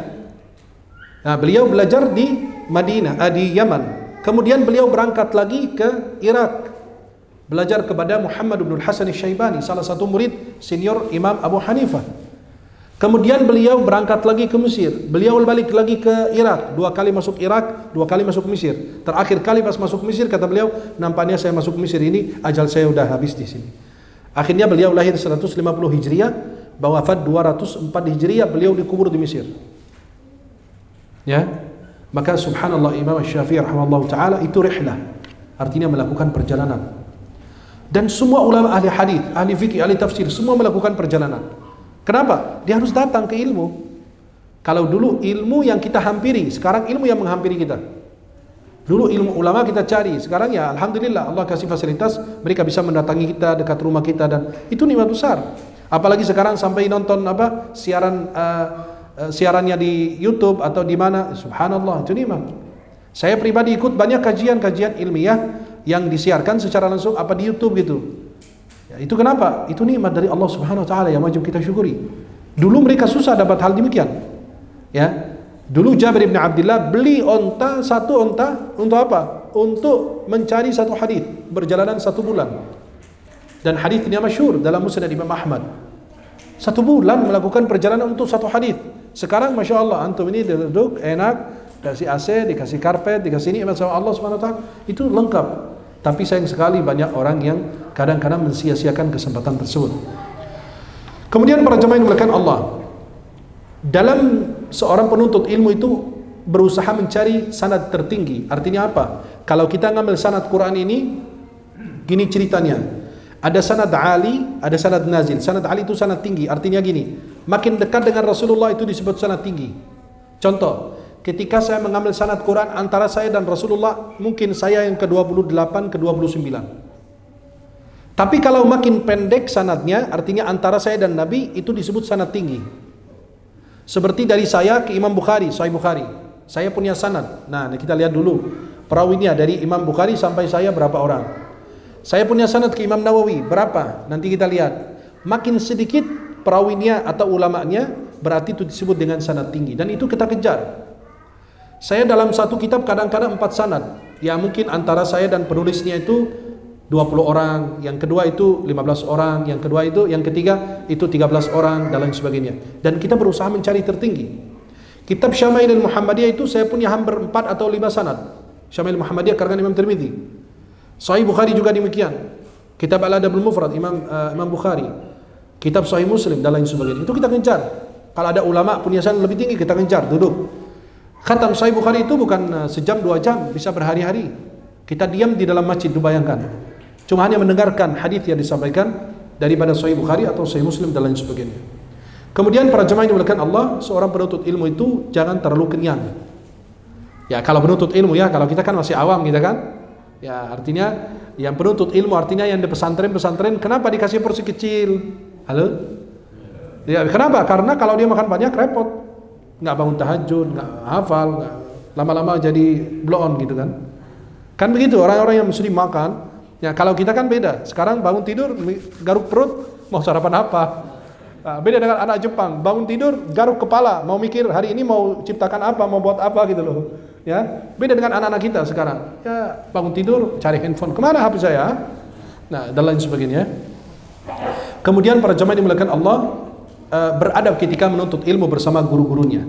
Nah, beliau belajar di Madinah, di Yaman. Kemudian beliau berangkat lagi ke Irak, belajar kepada Muhammad bin Hasan Asy-Syaibani, salah satu murid senior Imam Abu Hanifah. Kemudian beliau berangkat lagi ke Mesir. Beliau balik lagi ke Irak, 2 kali masuk Irak, 2 kali masuk Mesir. Terakhir kali pas masuk Mesir kata beliau, nampaknya saya masuk Mesir ini ajal saya udah habis di sini. Akhirnya beliau lahir 150 Hijriah. bahwa wafat 204 Hijriah, beliau dikubur di Mesir. Ya, maka subhanallah Imam Syafi'i rahimahullah taala itu rihlah, artinya melakukan perjalanan. Dan semua ulama ahli hadis, ahli fikih, ahli tafsir semua melakukan perjalanan. Kenapa? Dia harus datang ke ilmu. Kalau dulu ilmu yang kita hampiri, sekarang ilmu yang menghampiri kita. Dulu ilmu ulama kita cari, sekarang ya alhamdulillah Allah kasih fasilitas, mereka bisa mendatangi kita dekat rumah kita, dan itu nikmat besar. Apalagi sekarang sampai nonton apa siarannya di YouTube atau di mana, subhanallah, itu nikmat. Saya pribadi ikut banyak kajian-kajian ilmiah yang disiarkan secara langsung apa di YouTube gitu. Ya, itu kenapa? Itu nikmat dari Allah Subhanahu wa taala yang wajib kita syukuri. Dulu mereka susah dapat hal demikian. Ya. Dulu Jabir bin Abdullah beli satu onta untuk apa? Untuk mencari satu hadis, berjalanan 1 bulan. Dan hadis ini masyhur dalam Musnad Imam Ahmad. 1 bulan melakukan perjalanan untuk satu hadis. Sekarang Masya Allah, antum ini duduk enak, dikasih AC, dikasih karpet, dikasih nikmat sama Allah Subhanahu wa taala, itu lengkap. Tapi sayang sekali banyak orang yang kadang-kadang mensia-siakan kesempatan tersebut. Kemudian para jemaah yang dimuliakan Allah, dalam seorang penuntut ilmu itu berusaha mencari sanad tertinggi. Artinya apa? Kalau kita ngambil sanad Quran ini, gini ceritanya. Ada sanad ali, ada sanad nazil. Sanad ali itu sanad tinggi. Artinya gini, makin dekat dengan Rasulullah itu disebut sanad tinggi. Contoh, ketika saya mengambil sanad Quran antara saya dan Rasulullah, mungkin saya yang ke-28, ke-29. Tapi kalau makin pendek sanadnya, artinya antara saya dan Nabi, itu disebut sanad tinggi. Seperti dari saya ke Imam Bukhari, Sahih Bukhari. Saya punya sanad. Nah, kita lihat dulu perawinya dari Imam Bukhari sampai saya berapa orang. Saya punya sanad ke Imam Nawawi, berapa? Nanti kita lihat. Makin sedikit perawinya atau ulamanya, berarti itu disebut dengan sanad tinggi. Dan itu kita kejar. Saya dalam satu kitab kadang-kadang 4 sanad. Ya mungkin antara saya dan penulisnya itu 20 orang, yang kedua itu 15 orang, yang kedua itu, yang ketiga itu 13 orang, dan lain sebagainya. Dan kita berusaha mencari tertinggi. Kitab Syama'il Muhammadiyah itu saya punya hampir 4 atau 5 sanad. Syama'il Muhammadiyah karangan Imam Tirmidzi. Sahih Bukhari juga demikian. Kitab Al-Adabul Mufrad Imam Bukhari. Kitab Sahih Muslim dan lain sebagainya. Itu kita kejar. Kalau ada ulama punya sanad lebih tinggi, kita kejar, duduk. Khatam Sahih Bukhari itu bukan sejam 2 jam, bisa berhari-hari. Kita diam di dalam masjid, bayangkan. Cuma hanya mendengarkan hadis yang disampaikan daripada Sahih Bukhari atau Sahih Muslim dan lain sebagainya. Kemudian para jemaah yang dimuliakan Allah, seorang penuntut ilmu itu jangan terlalu kenyang. Ya kalau penuntut ilmu ya, kalau kita kan masih awam kita kan. Ya artinya yang penuntut ilmu artinya yang di pesantren-pesantren, kenapa dikasih porsi kecil? Halo? Ya kenapa? Karena kalau dia makan banyak repot. Nggak bangun tahajud, nggak hafal, nggak, lama-lama jadi blow on gitu kan. Kan begitu orang-orang yang mesti makan. Ya kalau kita kan beda. Sekarang bangun tidur garuk perut, mau sarapan apa? Nah, beda dengan anak Jepang, bangun tidur garuk kepala, mau mikir hari ini mau ciptakan apa, mau buat apa gitu loh. Ya, beda dengan anak-anak kita sekarang. Ya bangun tidur cari handphone, kemana HP saya? Nah dan lain sebagainya. Kemudian para jemaah dimuliakan Allah, beradab ketika menuntut ilmu bersama guru-gurunya.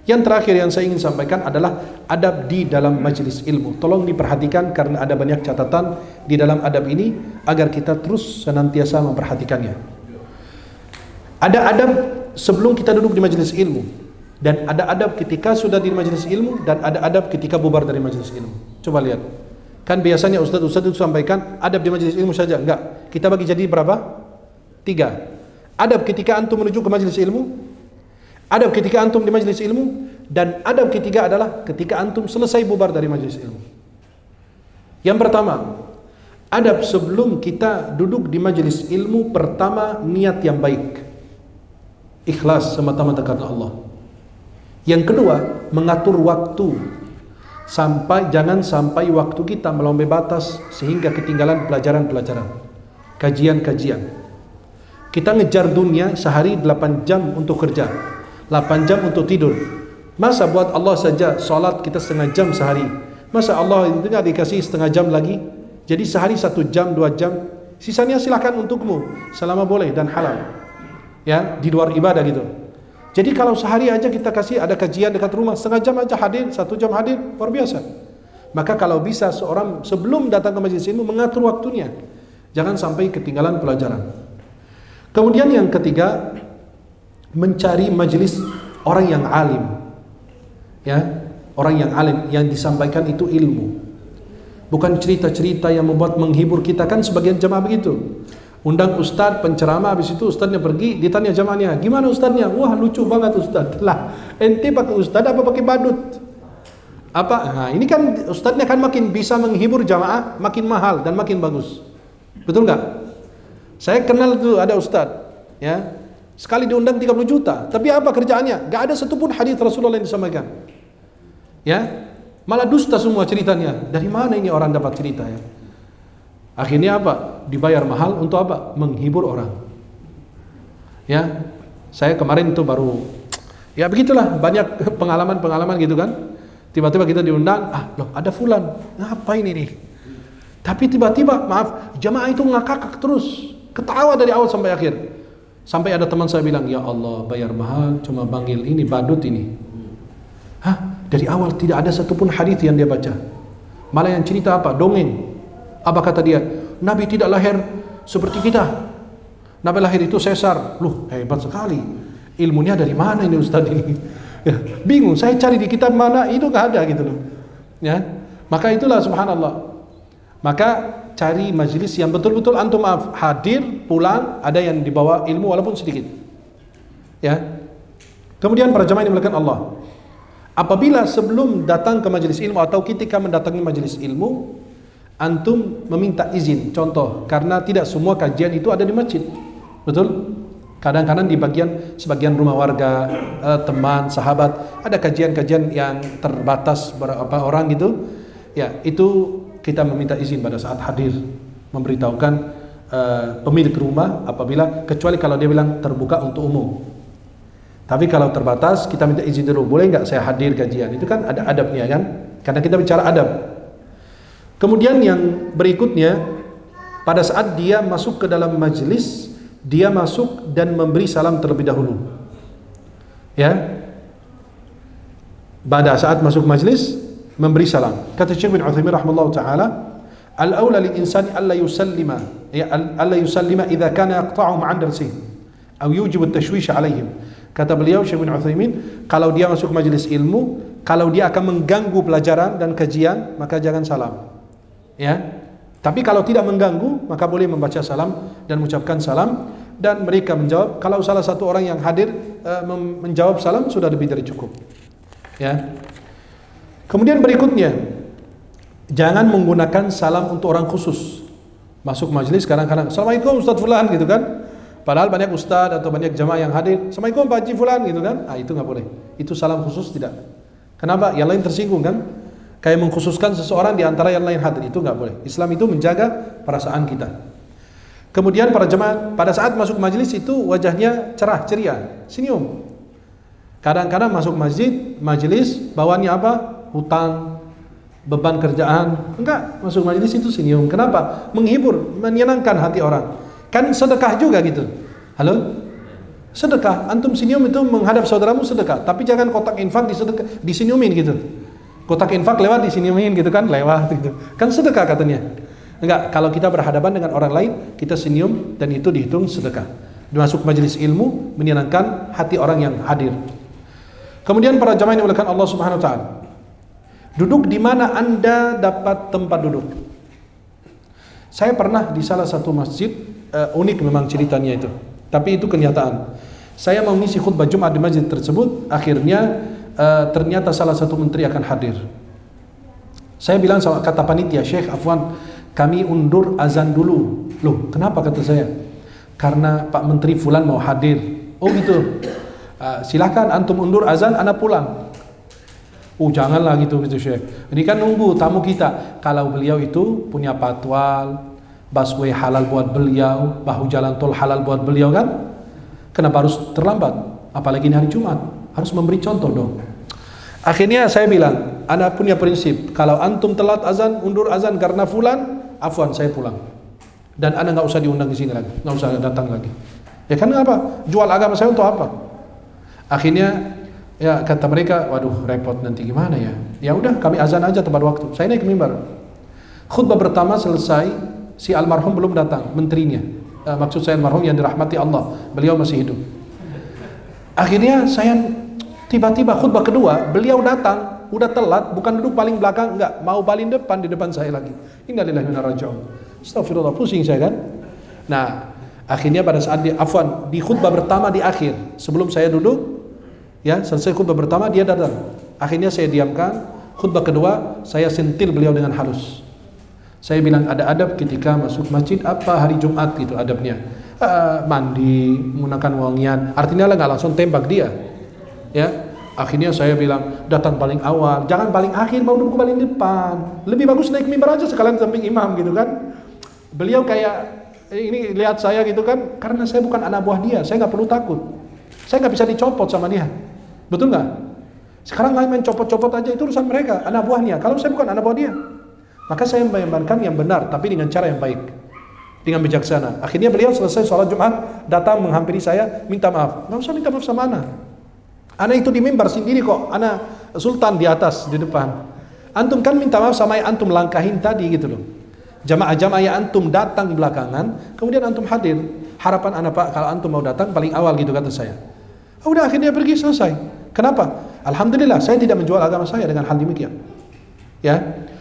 Yang terakhir yang saya ingin sampaikan adalah adab di dalam majelis ilmu. Tolong diperhatikan karena ada banyak catatan di dalam adab ini agar kita terus senantiasa memperhatikannya. Ada adab sebelum kita duduk di majelis ilmu, dan ada adab ketika sudah di majelis ilmu, dan ada adab ketika bubar dari majelis ilmu. Coba lihat. Kan biasanya ustaz-ustaz itu sampaikan adab di majelis ilmu saja. Enggak. Kita bagi jadi berapa? 3. Adab ketika antum menuju ke majelis ilmu, adab ketika antum di majelis ilmu, dan adab ketiga adalah ketika antum selesai bubar dari majelis ilmu. Yang pertama, adab sebelum kita duduk di majelis ilmu, pertama niat yang baik, ikhlas semata-mata karena Allah. Yang kedua, mengatur waktu, jangan sampai waktu kita melampaui batas sehingga ketinggalan pelajaran-pelajaran, kajian-kajian. Kita ngejar dunia sehari 8 jam untuk kerja, 8 jam untuk tidur. Masa buat Allah saja salat kita setengah jam sehari. Masa Allah itu nggak dikasih setengah jam lagi? Jadi sehari 1 jam, 2 jam. Sisanya silakan untukmu selama boleh dan halal. Ya, di luar ibadah gitu. Jadi kalau sehari aja kita kasih ada kajian dekat rumah, setengah jam aja hadir, 1 jam hadir, luar biasa. Maka kalau bisa seorang sebelum datang ke majelis ilmu mengatur waktunya. Jangan sampai ketinggalan pelajaran. Kemudian yang ketiga, mencari majelis orang yang alim, ya, orang yang alim yang disampaikan itu ilmu, bukan cerita-cerita yang membuat menghibur kita. Kan sebagian jamaah begitu, undang ustadz penceramah, habis itu ustadznya pergi, ditanya jamaahnya, gimana ustadznya? Wah lucu banget ustadz. Lah, ente pakai ustadz apa pakai badut? Apa? Nah, ini kan ustadznya kan makin bisa menghibur jamaah, makin mahal dan makin bagus. Betul nggak? Saya kenal tuh ada ustadz, ya, sekali diundang 30 juta, tapi apa kerjaannya? Gak ada satupun hadis Rasulullah yang disampaikan, ya, malah dusta semua ceritanya. Dari mana ini orang dapat cerita, ya? Akhirnya apa? Dibayar mahal untuk apa? Menghibur orang, ya. Saya kemarin tuh baru, ya begitulah, banyak pengalaman gitu kan. Tiba-tiba kita diundang, loh ada fulan, ngapain ini? Tapi tiba-tiba, maaf, jamaah itu ngakak terus, ketawa dari awal sampai akhir. Sampai ada teman saya bilang, ya Allah, bayar mahal cuma panggil ini badut ini. Dari awal tidak ada satupun hadis yang dia baca. Malah yang cerita apa? Dongeng. Apa kata dia? Nabi tidak lahir seperti kita. Nabi lahir itu sesar. Loh, hebat sekali. Ilmunya dari mana ini Ustaz ini? Ya, bingung. Saya cari di kitab mana, itu gak ada gitu loh. Ya, maka itulah subhanallah. Maka cari majelis yang betul-betul antum hadir, pulang, ada yang dibawa ilmu walaupun sedikit. Ya. Kemudian para jamaah yang dimuliakan Allah, apabila sebelum datang ke majelis ilmu atau ketika mendatangi majelis ilmu, antum meminta izin. Contoh, karena tidak semua kajian itu ada di masjid. Betul? Kadang-kadang di sebagian rumah warga, teman, sahabat, ada kajian-kajian yang terbatas berapa orang gitu. Ya, itu kita meminta izin pada saat hadir, memberitahukan pemilik rumah apabila, kecuali kalau dia bilang terbuka untuk umum. Tapi kalau terbatas, kita minta izin dulu, boleh nggak saya hadir kajian? Itu kan ada adabnya kan, karena kita bicara adab. Kemudian yang berikutnya, pada saat dia masuk ke dalam majelis, dia masuk dan memberi salam terlebih dahulu. Ya, pada saat masuk majelis memberi salam. Kata Syekh bin Utsaimin rahimahullah taala, al-aula lil insani alla yusallima, ya alla yusallima idza kana yaqta'uhum 'an darsihi aw yujibu at-tashwish 'alaihim. Kata beliau Syekh bin Utsaimin, kalau dia masuk majelis ilmu, kalau dia akan mengganggu pelajaran dan kajian, maka jangan salam. Ya. Tapi kalau tidak mengganggu, maka boleh membaca salam dan mengucapkan salam, dan mereka menjawab. Kalau salah satu orang yang hadir menjawab salam, sudah lebih dari cukup. Ya. Kemudian berikutnya, jangan menggunakan salam untuk orang khusus. Masuk majelis kadang-kadang, Assalamualaikum Ustaz Fulan gitu kan. Padahal banyak ustaz atau banyak jamaah yang hadir, Assalamualaikum Pak Haji Fulan gitu kan. Itu nggak boleh. Itu salam khusus tidak. Kenapa? Yang lain tersinggung kan. Kayak mengkhususkan seseorang di antara yang lain hadir, itu nggak boleh. Islam itu menjaga perasaan kita. Kemudian para jemaah pada saat masuk majelis itu wajahnya cerah ceria, senyum. Kadang-kadang masuk majelis bawaannya apa? Hutang, beban kerjaan. Enggak, masuk majelis itu senyum. Kenapa? Menghibur, menyenangkan hati orang. Kan sedekah juga gitu. Halo? Sedekah, antum senyum itu menghadap saudaramu sedekah, tapi jangan kotak infak disenyumin gitu. Kotak infak lewat disenyumin gitu kan, lewat gitu. Kan sedekah katanya. Enggak, kalau kita berhadapan dengan orang lain, kita senyum dan itu dihitung sedekah. Masuk majelis ilmu menyenangkan hati orang yang hadir. Kemudian para jamaah yang dimuliakan Allah Subhanahu wa taala, duduk di mana Anda dapat tempat duduk. Saya pernah di salah satu masjid, unik memang ceritanya itu, tapi itu kenyataan. Saya mau ngisi khutbah Jumat di masjid tersebut, akhirnya ternyata salah satu menteri akan hadir. Saya bilang sama kata panitia, Syekh Afwan, kami undur azan dulu. Loh, kenapa kata saya? Karena Pak Menteri Fulan mau hadir. Oh gitu. Silakan antum undur azan, ana pulang. Janganlah gitu Syekh. Ini kan nunggu tamu kita. Kalau beliau itu punya patwal, busway halal buat beliau, bahu jalan tol halal buat beliau kan? Kenapa harus terlambat? Apalagi ini hari Jumat, harus memberi contoh dong. Akhirnya saya bilang, ana punya prinsip, kalau antum telat azan, undur azan karena fulan, afwan saya pulang. Dan ana nggak usah diundang di sini lagi, nggak usah datang lagi. Ya kan apa? Jual agama saya untuk apa? Akhirnya ya kata mereka, waduh repot nanti gimana ya? Ya udah kami azan aja tepat waktu. Saya naik ke mimbar. Khutbah pertama selesai, si almarhum belum datang, menterinya. Maksud saya almarhum yang dirahmati Allah, beliau masih hidup. Akhirnya saya tiba-tiba khutbah kedua, beliau datang, udah telat, bukan duduk paling belakang, enggak, mau paling depan, di depan saya lagi. Innalillahi wa inna ilaihi raji'un. Astagfirullah, pusing saya kan. Nah, akhirnya pada saat di khutbah pertama di akhir, sebelum saya duduk, ya, selesai khutbah pertama dia datang. Akhirnya saya diamkan. Khutbah kedua saya sentil beliau dengan halus. Saya bilang ada adab ketika masuk masjid, apa hari Jumat gitu adabnya. Mandi, menggunakan wangian. Artinya lah nggak langsung tembak dia. Ya. Akhirnya saya bilang datang paling awal, jangan paling akhir, mau duduk paling depan. Lebih bagus naik mimbar aja sekalian samping imam gitu kan. Beliau kayak ini lihat saya gitu kan, karena saya bukan anak buah dia, saya nggak perlu takut. Saya nggak bisa dicopot sama dia. Betul nggak? Sekarang main copot-copot aja itu urusan mereka, anak buahnya. Kalau saya bukan anak buah dia, maka saya membayangkan yang benar, tapi dengan cara yang baik, dengan bijaksana. Akhirnya beliau selesai sholat Jumat, datang menghampiri saya, minta maaf. Nggak usah minta maaf sama anak. Anak itu di mimbar sendiri kok, anak sultan di atas, di depan. Antum kan minta maaf sama yang antum langkahin tadi gitu loh. Jamaah-jamaah yang antum datang belakangan, kemudian antum hadir. Harapan anak Pak, kalau antum mau datang paling awal gitu kata saya. Udah akhirnya pergi, selesai. Kenapa? Alhamdulillah saya tidak menjual agama saya dengan hal demikian. Ya,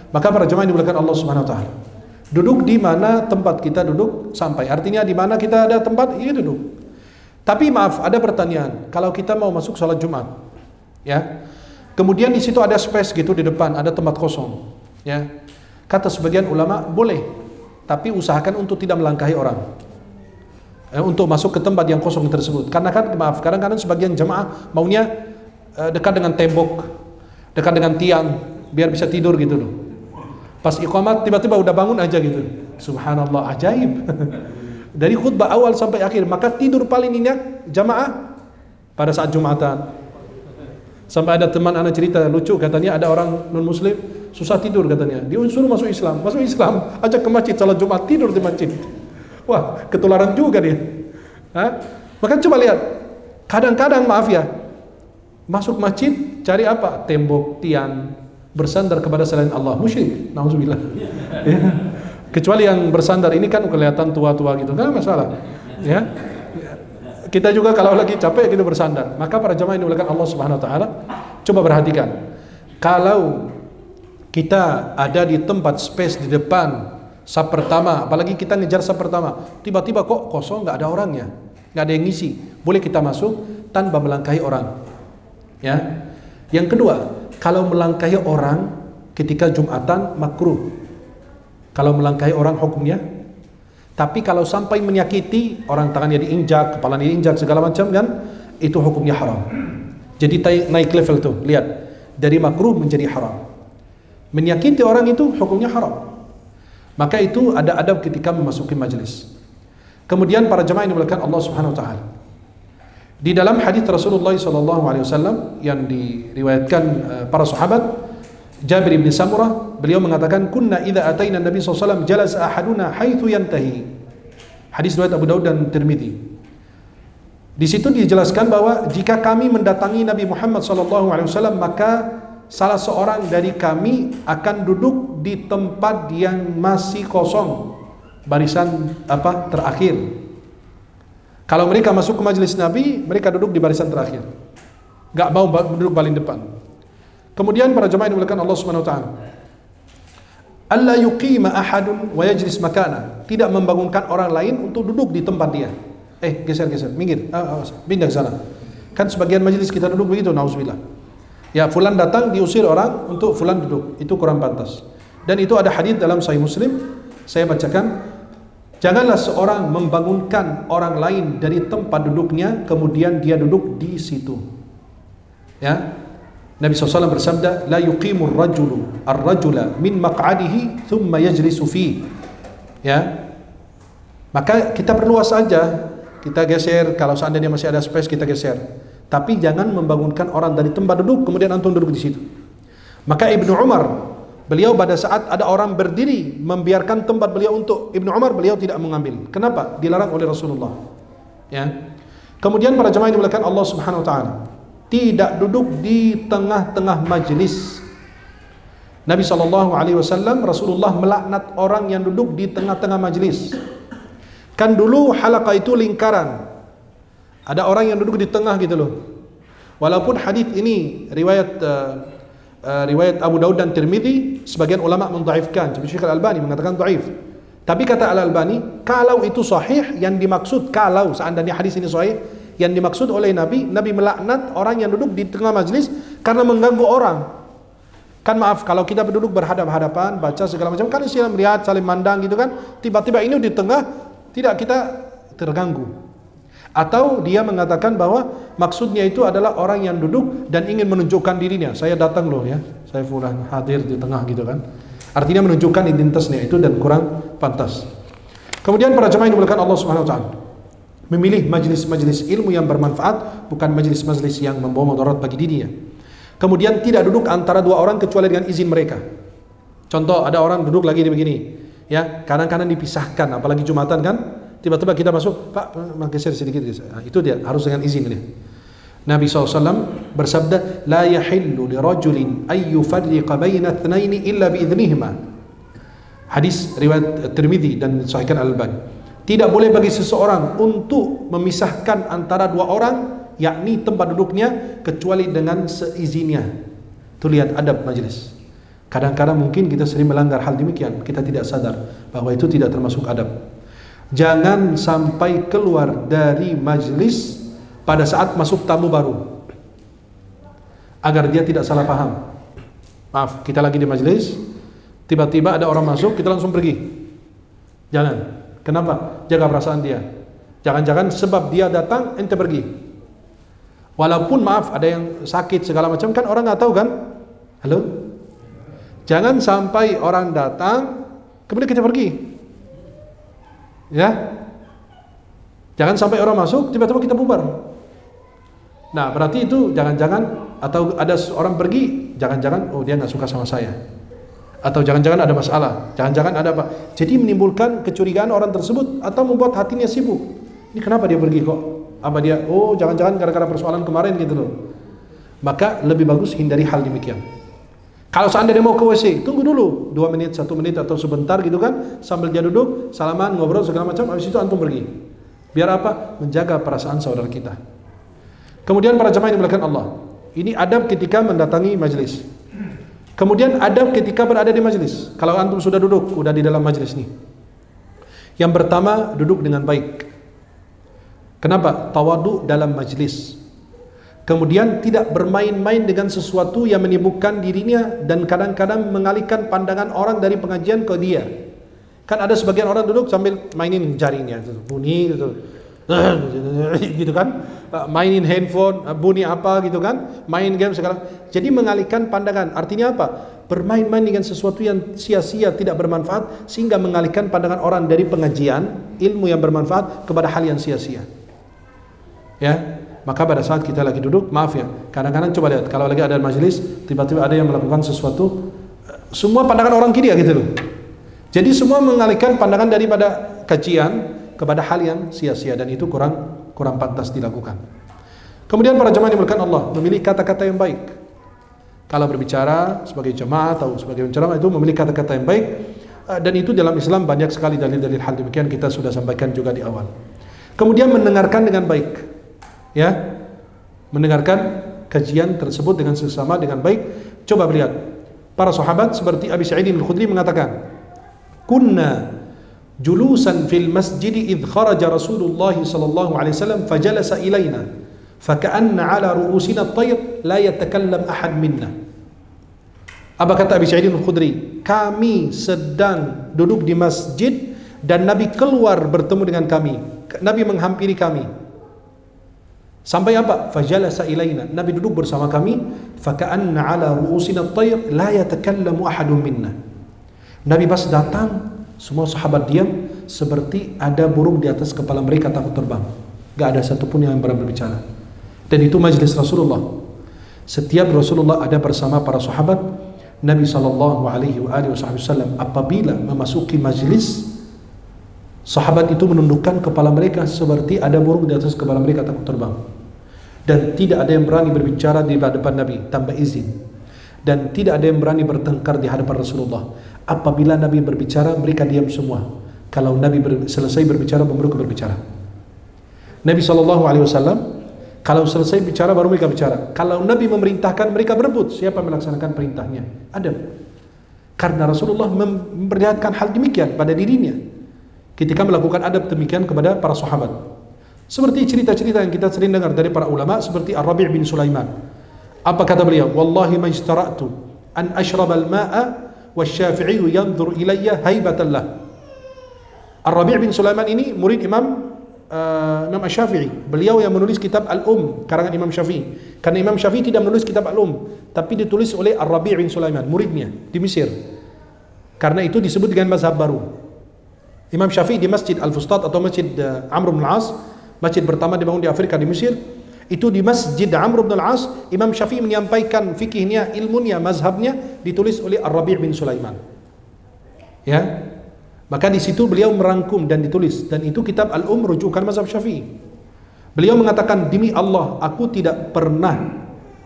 maka para jemaah yang dimuliakan Allah Subhanahu Wa Taala, duduk di mana tempat kita duduk sampai. Artinya di mana kita ada tempat, iya duduk. Tapi maaf, ada pertanyaan. Kalau kita mau masuk sholat Jumat, ya, kemudian di situ ada space gitu di depan, ada tempat kosong, ya. Kata sebagian ulama boleh, tapi usahakan untuk tidak melangkahi orang, untuk masuk ke tempat yang kosong tersebut. Karena kan maaf, kadang-kadang sebagian jemaah maunya dekat dengan tembok, dekat dengan tiang, biar bisa tidur gitu loh. Pas iqamat tiba-tiba udah bangun aja gitu. Subhanallah, ajaib. Dari khutbah awal sampai akhir, maka tidur paling nyenyak jamaah pada saat Jumatan. Sampai ada teman anak cerita lucu, katanya ada orang non muslim susah tidur katanya. Dia suruh masuk Islam, ajak ke masjid salat Jumat, tidur di masjid. Wah, ketularan juga dia. Hah? Maka coba lihat, kadang-kadang maaf ya, masuk masjid cari apa? Tembok, tiang, bersandar kepada selain Allah, musyrik. Nauzubillah. Ya. Kecuali yang bersandar ini kan kelihatan tua-tua gitu, kan masalah. Ya. Kita juga kalau lagi capek gitu bersandar. Maka para jemaah yang dimuliakan Allah Subhanahu Wa Taala, coba perhatikan. Kalau kita ada di tempat space di depan saf pertama, apalagi kita ngejar saf pertama, tiba-tiba kok kosong, nggak ada orangnya, nggak ada yang ngisi, boleh kita masuk tanpa melangkahi orang. Ya. Yang kedua, kalau melangkahi orang ketika Jumatan makruh. Kalau melangkahi orang hukumnya. Tapi kalau sampai menyakiti orang, tangannya diinjak, kepalanya diinjak, segala macam kan, itu hukumnya haram. Jadi naik level tuh, lihat, dari makruh menjadi haram. Menyakiti orang itu hukumnya haram. Maka itu ada adab ketika memasuki majelis. Kemudian para jemaah yang dimuliakan Allah Subhanahu Wa Taala, di dalam hadis Rasulullah SAW yang diriwayatkan para sahabat, Jabir bin Samurah, beliau mengatakan, kunna idza ataina Nabi SAW jalasa ahaduna haitsu yantahi. Hadis riwayat Abu Daud dan Tirmidzi. Di situ dijelaskan bahwa jika kami mendatangi Nabi Muhammad SAW, maka salah seorang dari kami akan duduk di tempat yang masih kosong, barisan terakhir. Kalau mereka masuk ke majelis Nabi, mereka duduk di barisan terakhir, nggak mau duduk paling depan. Kemudian para jemaah yang dimuliakan Allah Subhanahu Wa Taala, alla yuqima ahadun wa yajlis makana, tidak membangunkan orang lain untuk duduk di tempat dia. Geser, minggir, pindah ke sana. Kan sebagian majelis kita duduk begitu, nauzubillah. Ya, fulan datang diusir orang untuk fulan duduk, itu kurang pantas. Dan itu ada hadis dalam Sahih Muslim, saya bacakan, janganlah seorang membangunkan orang lain dari tempat duduknya kemudian dia duduk di situ. Ya. Nabi SAW bersabda, la yuqimur rajulu ar-rajula min maq'adihi thumma yajlisu fi. Ya. Maka kita perluas saja, kita geser, kalau seandainya masih ada space kita geser. Tapi jangan membangunkan orang dari tempat duduk kemudian antum duduk di situ. Maka Ibnu Umar, beliau pada saat ada orang berdiri membiarkan tempat beliau untuk Ibnu Umar, beliau tidak mengambil. Kenapa? Dilarang oleh Rasulullah. Ya. Kemudian para jemaah yang dimuliakan Allah Subhanahu Wa Taala, tidak duduk di tengah-tengah majlis. Nabi SAW, Rasulullah melaknat orang yang duduk di tengah-tengah majlis. Kan dulu halaqah itu lingkaran, Ada orang yang duduk di tengah gitu loh. Walaupun hadis ini riwayat Abu Daud dan Tirmidzi, sebagian ulama mendhaifkan, seperti Syekh Al-Albani mengatakan dhaif. Tapi kata Al-Albani, kalau itu sahih, yang dimaksud, kalau seandainya hadis ini sahih, yang dimaksud oleh Nabi melaknat orang yang duduk di tengah majlis karena mengganggu orang. Kan maaf, kalau kita duduk berhadap-hadapan, baca segala macam, kan saling melihat, saling mandang gitu kan, tiba-tiba ini di tengah, tidak, kita terganggu. Atau dia mengatakan bahwa maksudnya itu adalah orang yang duduk dan ingin menunjukkan dirinya, saya datang loh ya, saya fulan hadir di tengah gitu kan. Artinya menunjukkan identitasnya itu, dan kurang pantas. Kemudian para jemaah yang dimuliakan Allah Subhanahu wa taala, memilih majlis-majlis ilmu yang bermanfaat, bukan majlis-majlis yang membawa mudarat bagi dirinya. Kemudian tidak duduk antara dua orang kecuali dengan izin mereka. Contoh, ada orang duduk lagi di begini, ya, kanan-kanan dipisahkan, apalagi Jumatan kan, tiba-tiba kita masuk, Pak, geser sedikit. Nah, itu dia harus dengan izin dia. Nabi SAW bersabda, la yahillu li rajulin ay yufarriqa baina itsnaini illa bi idznihima. Hadis riwayat Tirmidzi dan sahihkan Al-Albani. Tidak boleh bagi seseorang untuk memisahkan antara dua orang, yakni tempat duduknya, kecuali dengan seizinnya. Itu lihat adab majlis. Kadang-kadang mungkin kita sering melanggar hal demikian, kita tidak sadar bahwa itu tidak termasuk adab. Jangan sampai keluar dari majlis pada saat masuk tamu baru, agar dia tidak salah paham. Maaf, kita lagi di majlis, tiba-tiba ada orang masuk, kita langsung pergi. Jangan. Kenapa? Jaga perasaan dia. Jangan-jangan sebab dia datang, ente pergi. Walaupun maaf, ada yang sakit segala macam, kan orang nggak tahu kan? Halo? Jangan sampai orang datang, kemudian kita pergi. Ya, jangan sampai orang masuk, tiba-tiba kita bubar. Nah, berarti itu jangan-jangan, atau ada orang pergi, jangan-jangan, oh dia nggak suka sama saya, atau jangan-jangan ada masalah, jangan-jangan ada apa. Jadi menimbulkan kecurigaan orang tersebut, atau membuat hatinya sibuk. Ini kenapa dia pergi kok? Apa dia? Oh, jangan-jangan gara-gara persoalan kemarin gitu loh. Maka lebih bagus hindari hal demikian. Kalau seandainya mau ke WC, tunggu dulu 2 menit, 1 menit atau sebentar gitu kan, sambil dia duduk, salaman, ngobrol segala macam, habis itu antum pergi. Biar apa? Menjaga perasaan saudara kita. Kemudian para jemaah yang dimuliakan Allah, ini adab ketika mendatangi majlis. Kemudian adab ketika berada di majlis. Kalau antum sudah duduk, udah di dalam majlis nih. Yang pertama, duduk dengan baik. Kenapa? Tawadu dalam majlis. Kemudian tidak bermain-main dengan sesuatu yang menyibukkan dirinya dan kadang-kadang mengalihkan pandangan orang dari pengajian ke dia. Kan ada sebagian orang duduk sambil mainin jarinya, bunyi gitu, gitu kan, mainin handphone, bunyi apa gitu kan, main game segala. Jadi mengalihkan pandangan. Artinya apa? Bermain-main dengan sesuatu yang sia-sia, tidak bermanfaat, sehingga mengalihkan pandangan orang dari pengajian ilmu yang bermanfaat kepada hal yang sia-sia. Ya. Maka pada saat kita lagi duduk, maaf ya, kadang-kadang coba lihat, kalau lagi ada majelis, tiba-tiba ada yang melakukan sesuatu, semua pandangan orang kiri ya gitu loh. Jadi semua mengalihkan pandangan daripada kajian kepada hal yang sia-sia, dan itu kurang pantas dilakukan. Kemudian para jemaah yang dimuliakan Allah, memilih kata-kata yang baik. Kalau berbicara sebagai jemaah atau sebagai penceramah, itu memilih kata-kata yang baik, dan itu dalam Islam banyak sekali dalil-dalil hal demikian, kita sudah sampaikan juga di awal. Kemudian mendengarkan dengan baik. Ya, mendengarkan kajian tersebut dengan sesama dengan baik. Coba lihat para sahabat seperti Abi Sa'id Al-Khudri mengatakan, kunna julusan fil masjid idh kharaja Rasulullah sallallahu alaihi wasallam fajalasa ilaina faka'anna ala ru'usina at-tayr la yatakallam ahad minna. Apa kata Abi Sa'id Al-Khudri? Kami sedang duduk di masjid dan Nabi keluar bertemu dengan kami. Nabi menghampiri kami. Sampai apa? Fajalasa ilaina. Nabi duduk bersama kami. Faka'anna ala ru'usina at-tayr la yatakallamu ahadun minna. Nabi pas datang, semua sahabat diam, seperti ada burung di atas kepala mereka takut terbang. Gak ada satupun yang berani berbicara. Dan itu majlis Rasulullah. Setiap Rasulullah ada bersama para sahabat, Nabi SAW apabila memasuki majlis, sahabat itu menundukkan kepala mereka seperti ada burung di atas kepala mereka takut terbang. Dan tidak ada yang berani berbicara di hadapan Nabi tanpa izin. Dan tidak ada yang berani bertengkar di hadapan Rasulullah. Apabila Nabi berbicara, mereka diam semua. Kalau Nabi selesai berbicara, mereka berbicara. Nabi SAW kalau selesai bicara baru mereka bicara. Kalau Nabi memerintahkan mereka berebut siapa melaksanakan perintahnya. Adab. Karena Rasulullah memperlihatkan hal demikian pada dirinya ketika melakukan adab demikian kepada para sahabat. Seperti cerita-cerita yang kita sering dengar dari para ulama seperti Ar-Rabi' bin Sulaiman. Apa kata beliau? Wallahi ma ijtara'tu an ashraba al-ma'a wasy-Syafi'i yanzur ilayya haibatan lah. Ar-Rabi' bin Sulaiman ini murid Imam Asy-Syafi'i. Beliau yang menulis kitab karangan Imam Syafi'i. Karena Imam Syafi'i tidak menulis kitab tapi ditulis oleh Ar-Rabi' bin Sulaiman, muridnya di Mesir. Karena itu disebut dengan mazhab baru. Imam Syafi'i di Masjid Al-Fustat atau Masjid Amr bin Al-As, masjid pertama dibangun di Afrika di Mesir. Itu di Masjid Amr bin Al-As, Imam Syafi'i menyampaikan fikihnya, ilmunya, mazhabnya ditulis oleh Ar-Rabi' bin Sulaiman. Ya. Maka di situ beliau merangkum dan ditulis, dan itu kitab rujukan mazhab Syafi'i. Beliau mengatakan, demi Allah, aku tidak pernah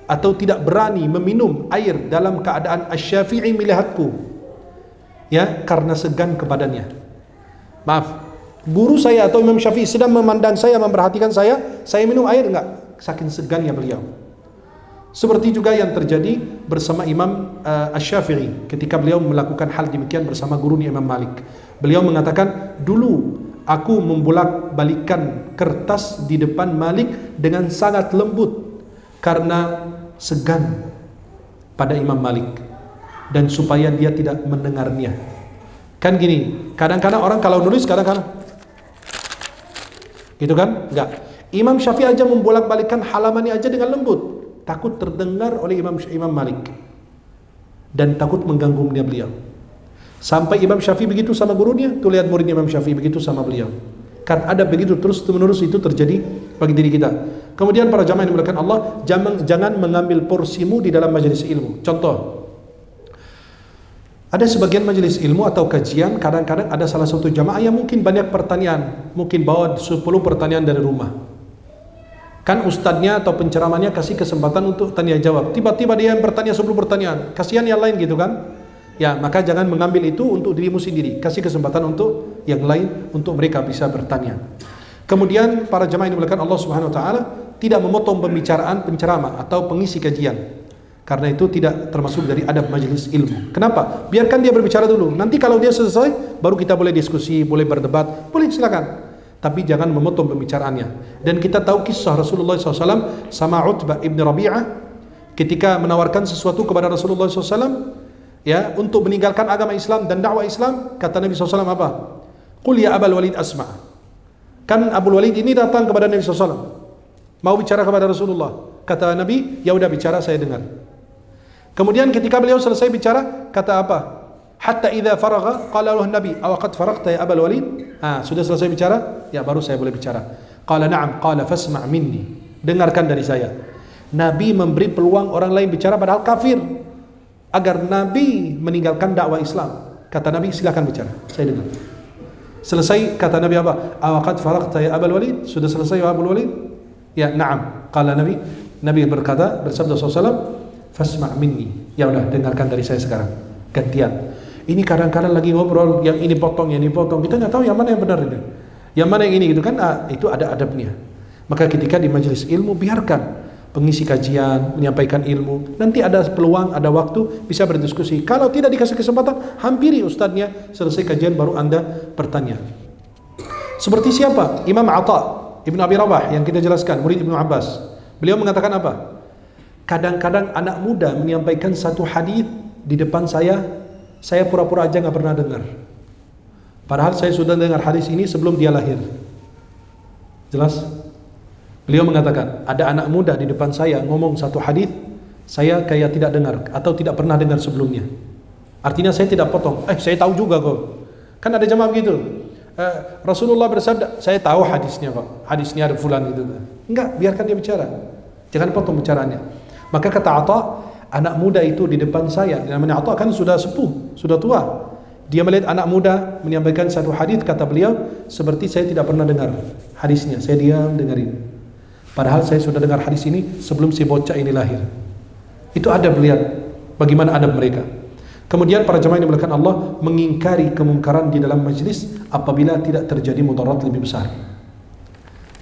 atau tidak berani meminum air dalam keadaan Asy-Syafi'i melihatku, ya, karena segan kepadanya. Maaf, guru saya atau Imam Syafi'i sedang memandang saya, memperhatikan saya minum air enggak, saking segannya beliau. Seperti juga yang terjadi bersama Imam Asy-Syafi'i ketika beliau melakukan hal demikian bersama gurunya Imam Malik. Beliau mengatakan, dulu aku membolak-balikan kertas di depan Malik dengan sangat lembut karena segan pada Imam Malik dan supaya dia tidak mendengarnya. Kan gini, kadang-kadang orang kalau nulis kadang-kadang gitu kan? Enggak. Imam Syafi'i aja membolak-balikan halamannya aja dengan lembut, takut terdengar oleh Imam Malik dan takut mengganggu beliau. Sampai Imam Syafi'i begitu sama gurunya, tuh lihat muridnya Imam Syafi'i begitu sama beliau. Kan ada begitu terus menerus itu terjadi bagi diri kita. Kemudian para jamaah yang dimuliakan Allah, jangan mengambil porsimu di dalam majelis ilmu. Contoh, ada sebagian majelis ilmu atau kajian, kadang-kadang ada salah satu jamaah yang mungkin banyak pertanyaan, mungkin bawa 10 pertanyaan dari rumah. Kan ustadznya atau penceramahnya kasih kesempatan untuk tanya jawab. Tiba-tiba dia yang bertanya 10 pertanyaan. Kasihan yang lain gitu kan? Ya, maka jangan mengambil itu untuk dirimu sendiri. Kasih kesempatan untuk yang lain untuk mereka bisa bertanya. Kemudian para jemaah yang dimuliakan Allah Subhanahu wa taala tidak memotong pembicaraan penceramah atau pengisi kajian. Karena itu tidak termasuk dari adab majelis ilmu. Kenapa? Biarkan dia berbicara dulu. Nanti kalau dia selesai baru kita boleh diskusi, boleh berdebat, boleh silakan. Tapi jangan memotong pembicaraannya. Dan kita tahu kisah Rasulullah SAW sama Utbah ibn Rabi'ah ketika menawarkan sesuatu kepada Rasulullah SAW, ya, untuk meninggalkan agama Islam dan dakwah Islam. Kata Nabi SAW apa? Qul ya Abul Walid asma'. Kan Abul Walid ini datang kepada Nabi SAW, mau bicara kepada Rasulullah. Kata Nabi, ya udah bicara, saya dengar. Kemudian ketika beliau selesai bicara, kata apa? Hatta idza faragha qala lahu Nabi, aw qad faragta ya Abul Walid? Sudah selesai bicara? Ya, baru saya boleh bicara. Qala na'am, qala fasma' minni. Dengarkan dari saya. Nabi memberi peluang orang lain bicara padahal kafir, agar Nabi meninggalkan dakwah Islam. Kata Nabi, silakan bicara, saya dengar. Selesai, kata Nabi apa? Aw qad faragta ya Abul Walid? Sudah selesai ya Abul Walid? Ya, na'am. Qala Nabi berkata, bersabda SAW, fasma' minni. Ya udah, dengarkan dari saya sekarang. Gantian. Ini kadang-kadang lagi ngobrol, yang ini potong, yang ini potong. Kita nggak tahu yang mana yang benar itu. Yang mana yang ini gitu kan? Itu ada adabnya. Maka ketika di majelis ilmu, biarkan pengisi kajian menyampaikan ilmu. Nanti ada peluang, ada waktu bisa berdiskusi. Kalau tidak dikasih kesempatan, hampiri ustadznya, selesai kajian baru Anda bertanya. Seperti siapa? Imam Atha Ibn Abi Rabah yang kita jelaskan, murid Ibnu Abbas. Beliau mengatakan apa? Kadang-kadang anak muda menyampaikan satu hadis di depan saya pura-pura aja nggak pernah dengar. Padahal saya sudah dengar hadis ini sebelum dia lahir. Jelas? Beliau mengatakan, ada anak muda di depan saya ngomong satu hadis, saya kayak tidak dengar atau tidak pernah dengar sebelumnya. Artinya saya tidak potong. Saya tahu juga kok. Kan ada jamaah begitu. Rasulullah bersabda, saya tahu hadisnya kok. Hadisnya ada fulan gitu. Enggak, biarkan dia bicara. Jangan potong bicaranya. Maka kata Atha, anak muda itu di depan saya, namanya Atha kan sudah sepuh, sudah tua. Dia melihat anak muda menyampaikan satu hadis, kata beliau, seperti saya tidak pernah dengar hadisnya. Saya diam dengerin. Padahal saya sudah dengar hadis ini sebelum si bocah ini lahir. Itu adab, lihat bagaimana adab mereka. Kemudian para jemaah yang dimuliakan Allah mengingkari kemungkaran di dalam majlis apabila tidak terjadi mudarat lebih besar.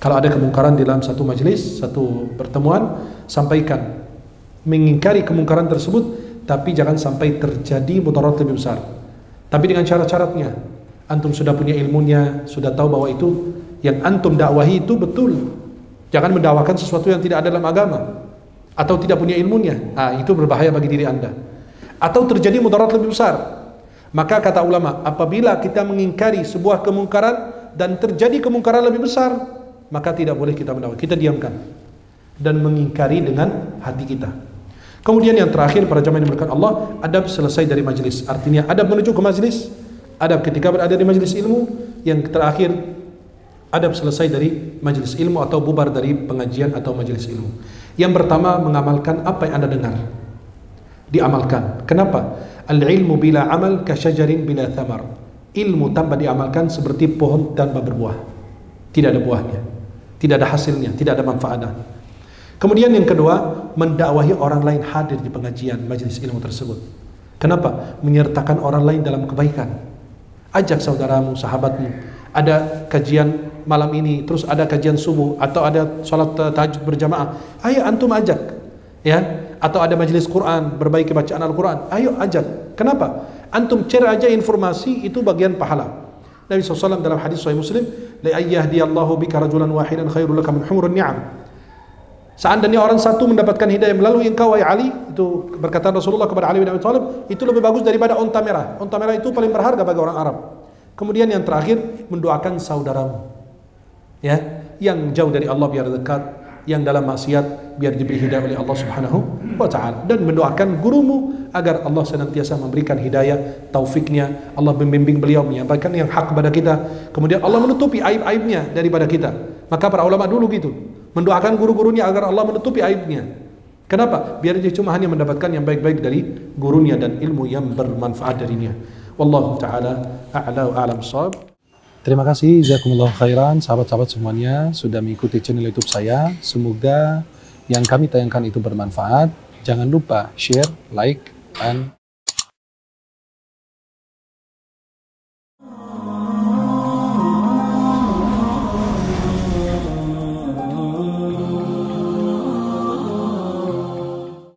Kalau ada kemungkaran di dalam satu majelis, satu pertemuan, sampaikan. Mengingkari kemungkaran tersebut, tapi jangan sampai terjadi mudarat lebih besar. Tapi dengan syarat-syaratnya. Antum sudah punya ilmunya, sudah tahu bahwa itu yang antum dakwahi itu betul. Jangan mendakwakan sesuatu yang tidak ada dalam agama atau tidak punya ilmunya. Itu berbahaya bagi diri Anda. Atau terjadi mudarat lebih besar. Maka kata ulama, apabila kita mengingkari sebuah kemungkaran dan terjadi kemungkaran lebih besar, maka tidak boleh kita mendakwah. Kita diamkan dan mengingkari dengan hati kita. Kemudian yang terakhir, para jamaah yang dimuliakan Allah, adab selesai dari majelis. Artinya adab menuju ke majelis, adab ketika berada di majelis ilmu. Yang terakhir, adab selesai dari majelis ilmu atau bubar dari pengajian atau majelis ilmu. Yang pertama, mengamalkan apa yang Anda dengar. Diamalkan. Kenapa? Al-ilmu bila amal kasyajarin bila thamar. Ilmu tanpa diamalkan seperti pohon tanpa berbuah. Tidak ada buahnya, tidak ada hasilnya, tidak ada manfaatnya. Kemudian yang kedua, mendakwahi orang lain hadir di pengajian majelis ilmu tersebut. Kenapa? Menyertakan orang lain dalam kebaikan. Ajak saudaramu, sahabatmu. Ada kajian malam ini, terus ada kajian subuh, atau ada sholat tahajud berjamaah. Ayo antum ajak, ya. Atau ada majelis Quran, berbaiki bacaan Al-Quran. Ayo ajak. Kenapa? Antum share aja informasi, itu bagian pahala. Nabi SAW dalam hadis Sahih Muslim, la ayyahdiyallahu bika rajulan wahidan khairul laka min humurun ni'am. Seandainya orang satu mendapatkan hidayah melalui engkau, wahai Ali, itu berkata Rasulullah kepada Ali bin Abi Thalib, itu lebih bagus daripada onta merah. Onta merah itu paling berharga bagi orang Arab. Kemudian yang terakhir, mendoakan saudaramu, ya, yang jauh dari Allah biar dekat, yang dalam maksiat biar diberi hidayah oleh Allah Subhanahu wa ta'ala, dan mendoakan gurumu agar Allah senantiasa memberikan hidayah, taufiknya, Allah membimbing beliau menyampaikan yang hak kepada kita, kemudian Allah menutupi aib-aibnya daripada kita. Maka para ulama dulu gitu, mendoakan guru-gurunya agar Allah menutupi aibnya. Kenapa? Biar dia cuma hanya mendapatkan yang baik-baik dari gurunya dan ilmu yang bermanfaat darinya. Wallahu ta'ala a'la wa a'lam shawab. Terima kasih, jazakumullah khairan, sahabat-sahabat semuanya sudah mengikuti channel YouTube saya. Semoga yang kami tayangkan itu bermanfaat. Jangan lupa share, like, dan